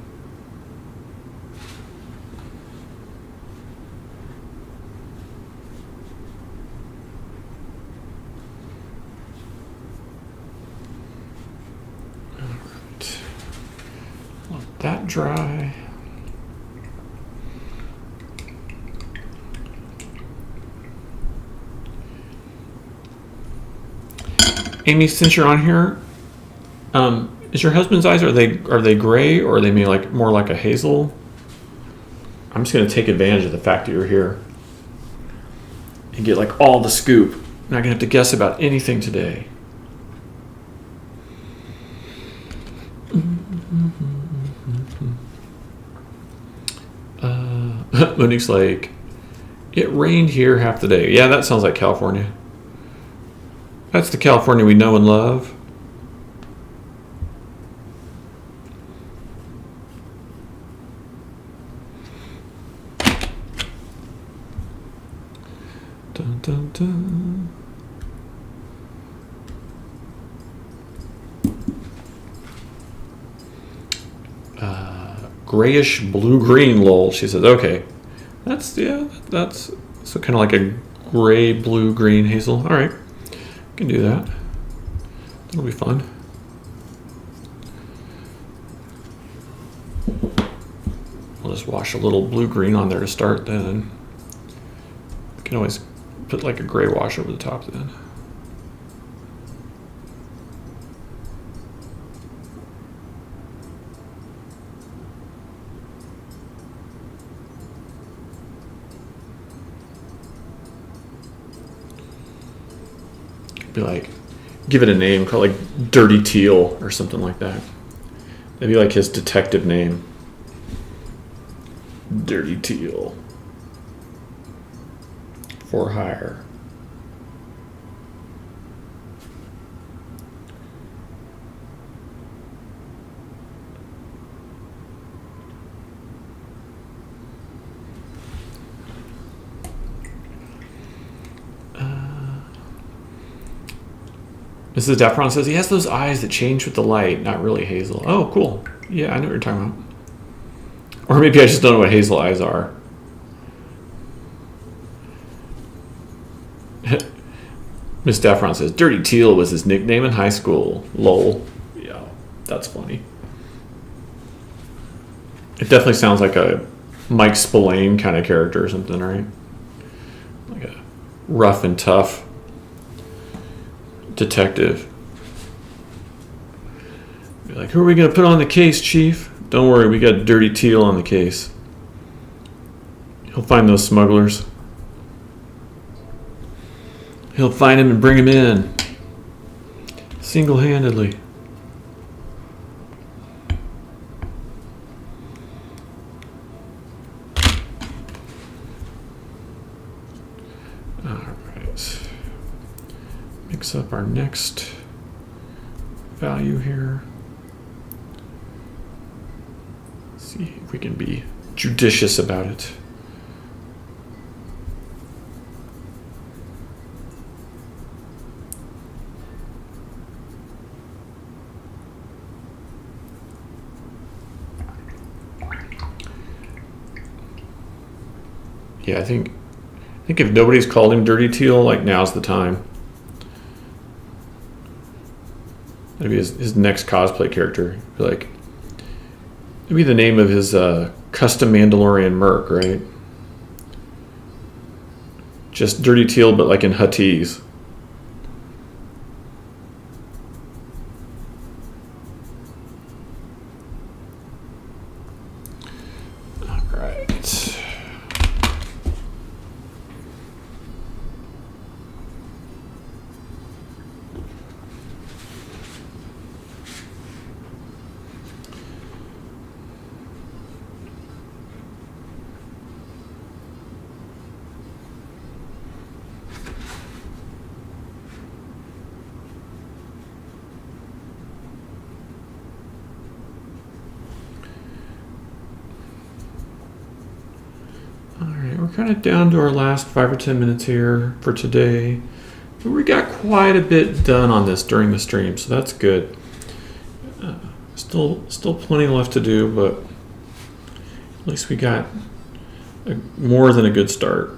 That dry. Amy, since you're on here, is your husband's eyes, are they gray, or are they maybe more like a hazel? I'm just going to take advantage of the fact that you're here and get like all the scoop. I'm not going to have to guess about anything today. Monique's like, it rained here half the day. Yeah, that sounds like California. That's the California we know and love. Dun, dun, dun. Grayish blue-green, lol. She says, okay. That's so kind of like a gray, blue, green hazel. All right, can do that. That'll be fun. We'll just wash a little blue-green on there to start then. We can always put like a gray wash over the top then. Be like, give it a name, call it like Dirty Teal or something like that. That'd be like his detective name. Dirty Teal. For hire. Mrs. Daffron says he has those eyes that change with the light, not really hazel. Oh, cool. Yeah, I know what you're talking about. Or maybe I just don't know what hazel eyes are. Miss Daffron says Dirty Teal was his nickname in high school. Lol. Yeah, that's funny. It definitely sounds like a Mike Spillane kind of character or something, right? Like a rough and tough detective. Be like, who are we going to put on the case, Chief? Don't worry, we got Dirty Teal on the case. He'll find those smugglers. He'll find him and bring him in. Single-handedly. Alright. Mix up our next value here. See if we can be judicious about it. Yeah, I think if nobody's called him Dirty Teal, like now's the time. Maybe his next cosplay character, like maybe the name of his custom Mandalorian merc, right? Just Dirty Teal, but like in Huttese. All right. We're kind of down to our last 5 or 10 minutes here for today. But we got quite a bit done on this during the stream, so that's good. Still plenty left to do, but at least we got more than a good start.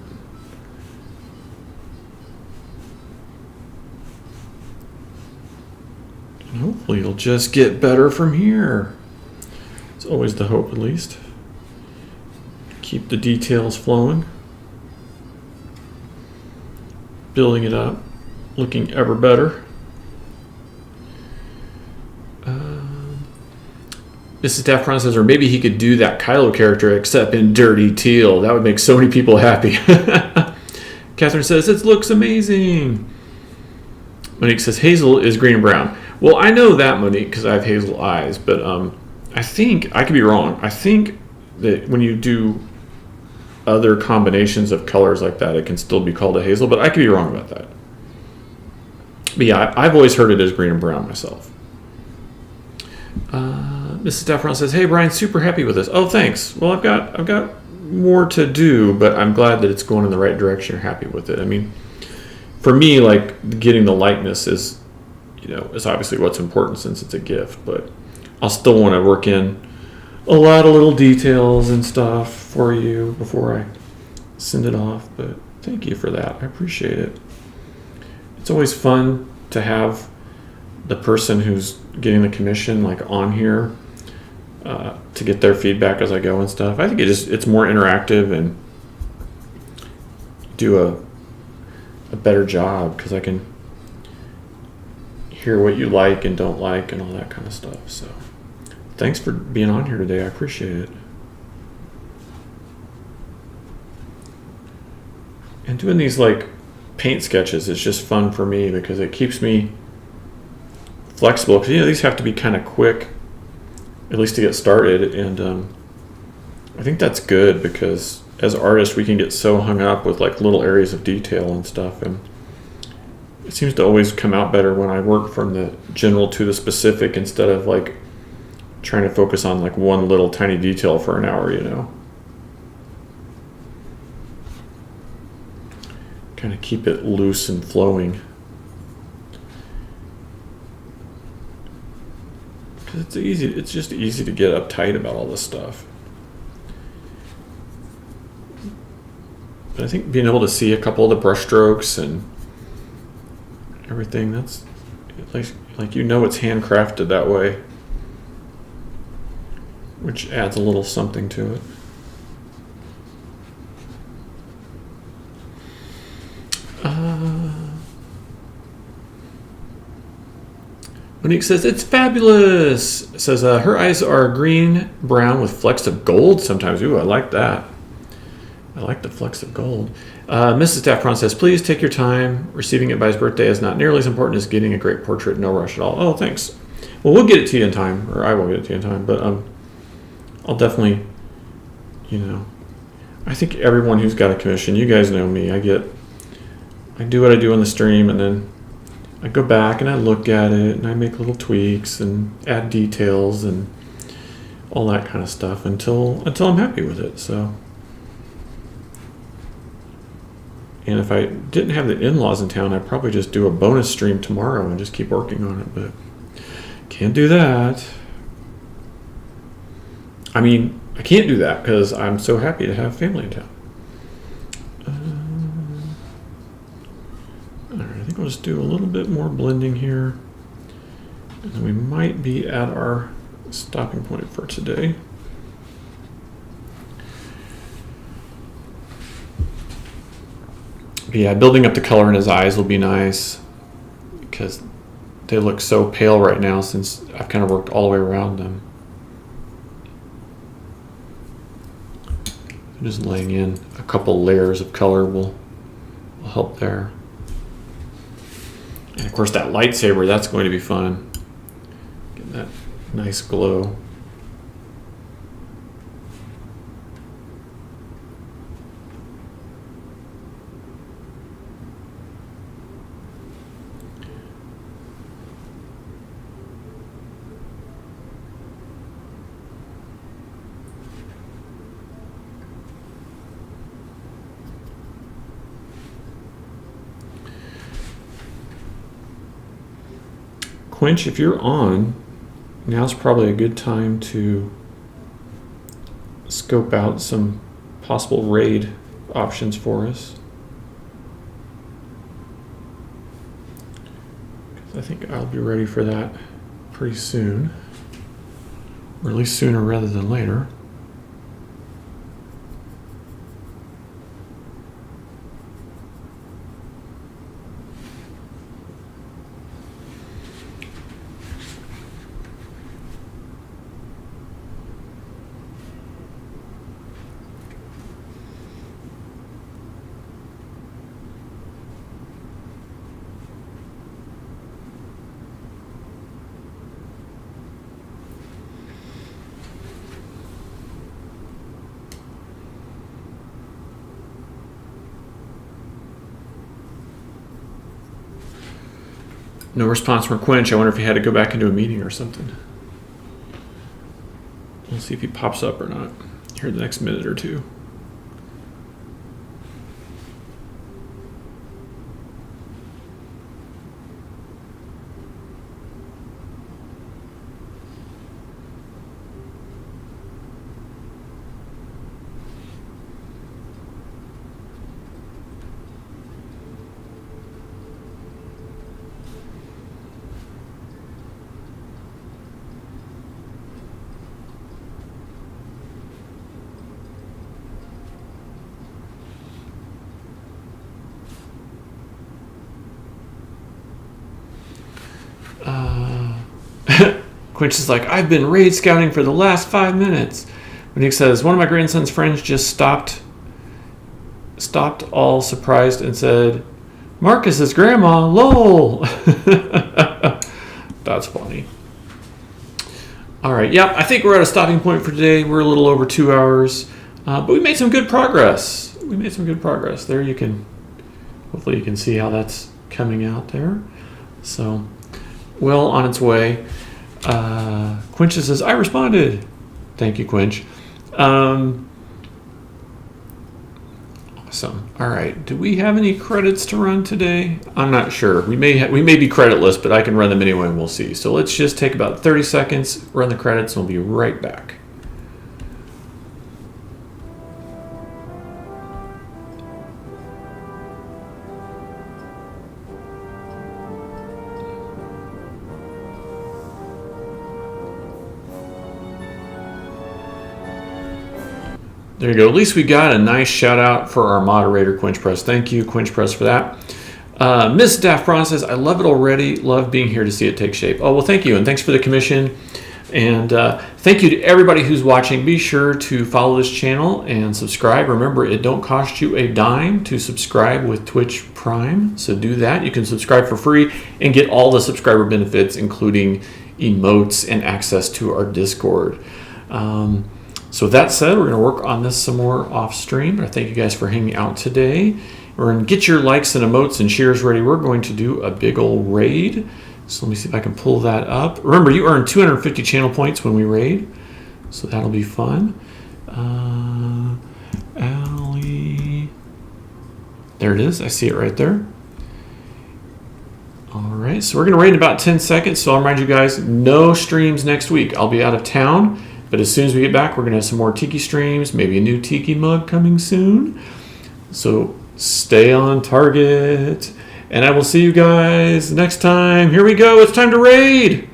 And hopefully it'll just get better from here. It's always the hope, at least. Keep the details flowing. Building it up. Looking ever better. Mrs. Daffron says, or maybe he could do that Kylo character except in dirty teal. That would make so many people happy. Catherine says, it looks amazing. Monique says, Hazel is green and brown. Well, I know that, Monique, because I have hazel eyes, but I think, I could be wrong, I think that when you do other combinations of colors like that, it can still be called a hazel, but I could be wrong about that. But yeah, I've always heard it as green and brown myself. Mrs. Daffron says, hey, Brian, super happy with this. Oh, thanks. Well, I've got more to do, but I'm glad that it's going in the right direction. You're happy with it. I mean, for me, like, getting the likeness is, is obviously what's important since it's a gift, but I'll still want to work in a lot of little details and stuff for you before I send it off. But thank you for that. I appreciate it. It's always fun to have the person who's getting the commission like on here to get their feedback as I go and stuff. I think it's more interactive and do a better job because I can hear what you like and don't like and all that kind of stuff. So thanks for being on here today. I appreciate it. And doing these like paint sketches is just fun for me because it keeps me flexible because these have to be kind of quick, at least to get started. And I think that's good because as artists we can get so hung up with like little areas of detail and stuff, and it seems to always come out better when I work from the general to the specific instead of like trying to focus on like one little tiny detail for an hour, kind of keep it loose and flowing. Because it's just easy to get uptight about all this stuff. But I think being able to see a couple of the brush strokes and everything, that's like it's handcrafted that way, which adds a little something to it. Monique says, it's fabulous. Says, her eyes are green-brown with flecks of gold sometimes. Ooh, I like that. I like the flecks of gold. Mrs. Daffron says, please take your time. Receiving it by his birthday is not nearly as important as getting a great portrait. No rush at all. Oh, thanks. Well, we'll get it to you in time, or I will get it to you in time. But I'll definitely, I think everyone who's got a commission, you guys know me. I do what I do on the stream, and then I go back and I look at it and I make little tweaks and add details and all that kind of stuff until I'm happy with it. So, and if I didn't have the in-laws in town, I'd probably just do a bonus stream tomorrow and just keep working on it, but can't do that. I mean, I can't do that because I'm so happy to have family in town. I think I'll just do a little bit more blending here, and then we might be at our stopping point for today. But yeah, building up the color in his eyes will be nice because they look so pale right now since I've kind of worked all the way around them. Just laying in a couple layers of color will help there. And of course that lightsaber, that's going to be fun. Getting that nice glow. Quench, if you're on, now's probably a good time to scope out some possible raid options for us. I think I'll be ready for that pretty soon, or at least sooner rather than later. No response from Quinch. I wonder if he had to go back into a meeting or something. We'll see if he pops up or not here in the next minute or two. Quinch is like, I've been raid scouting for the last 5 minutes. When Nick says, one of my grandson's friends just stopped all surprised and said, Marcus's grandma, lol. That's funny. All right, yeah, I think we're at a stopping point for today. We're a little over 2 hours, but we made some good progress. There you can, hopefully you can see how that's coming out there. So, well on its way. Quinch says, I responded. Thank you, Quinch. Awesome. All right. Do we have any credits to run today? I'm not sure. We may be creditless, but I can run them anyway and we'll see. So let's just take about 30 seconds, run the credits, and we'll be right back. There you go. At least we got a nice shout out for our moderator, Quinch Press. Thank you, Quinch Press, for that. Miss Daft Braun says, I love it already. Love being here to see it take shape. Oh, well, thank you. And thanks for the commission. And thank you to everybody who's watching. Be sure to follow this channel and subscribe. Remember, it don't cost you a dime to subscribe with Twitch Prime. So do that. You can subscribe for free and get all the subscriber benefits, including emotes and access to our Discord. So with that said, we're going to work on this some more off stream. But I thank you guys for hanging out today. We're going to get your likes and emotes and shares ready. We're going to do a big old raid. So let me see if I can pull that up. Remember, you earn 250 channel points when we raid. So that'll be fun. Allie. There it is. I see it right there. All right. So we're going to raid in about 10 seconds. So I'll remind you guys, no streams next week. I'll be out of town. But as soon as we get back, we're going to have some more Tiki streams, maybe a new Tiki mug coming soon. So stay on target. And I will see you guys next time. Here we go. It's time to raid.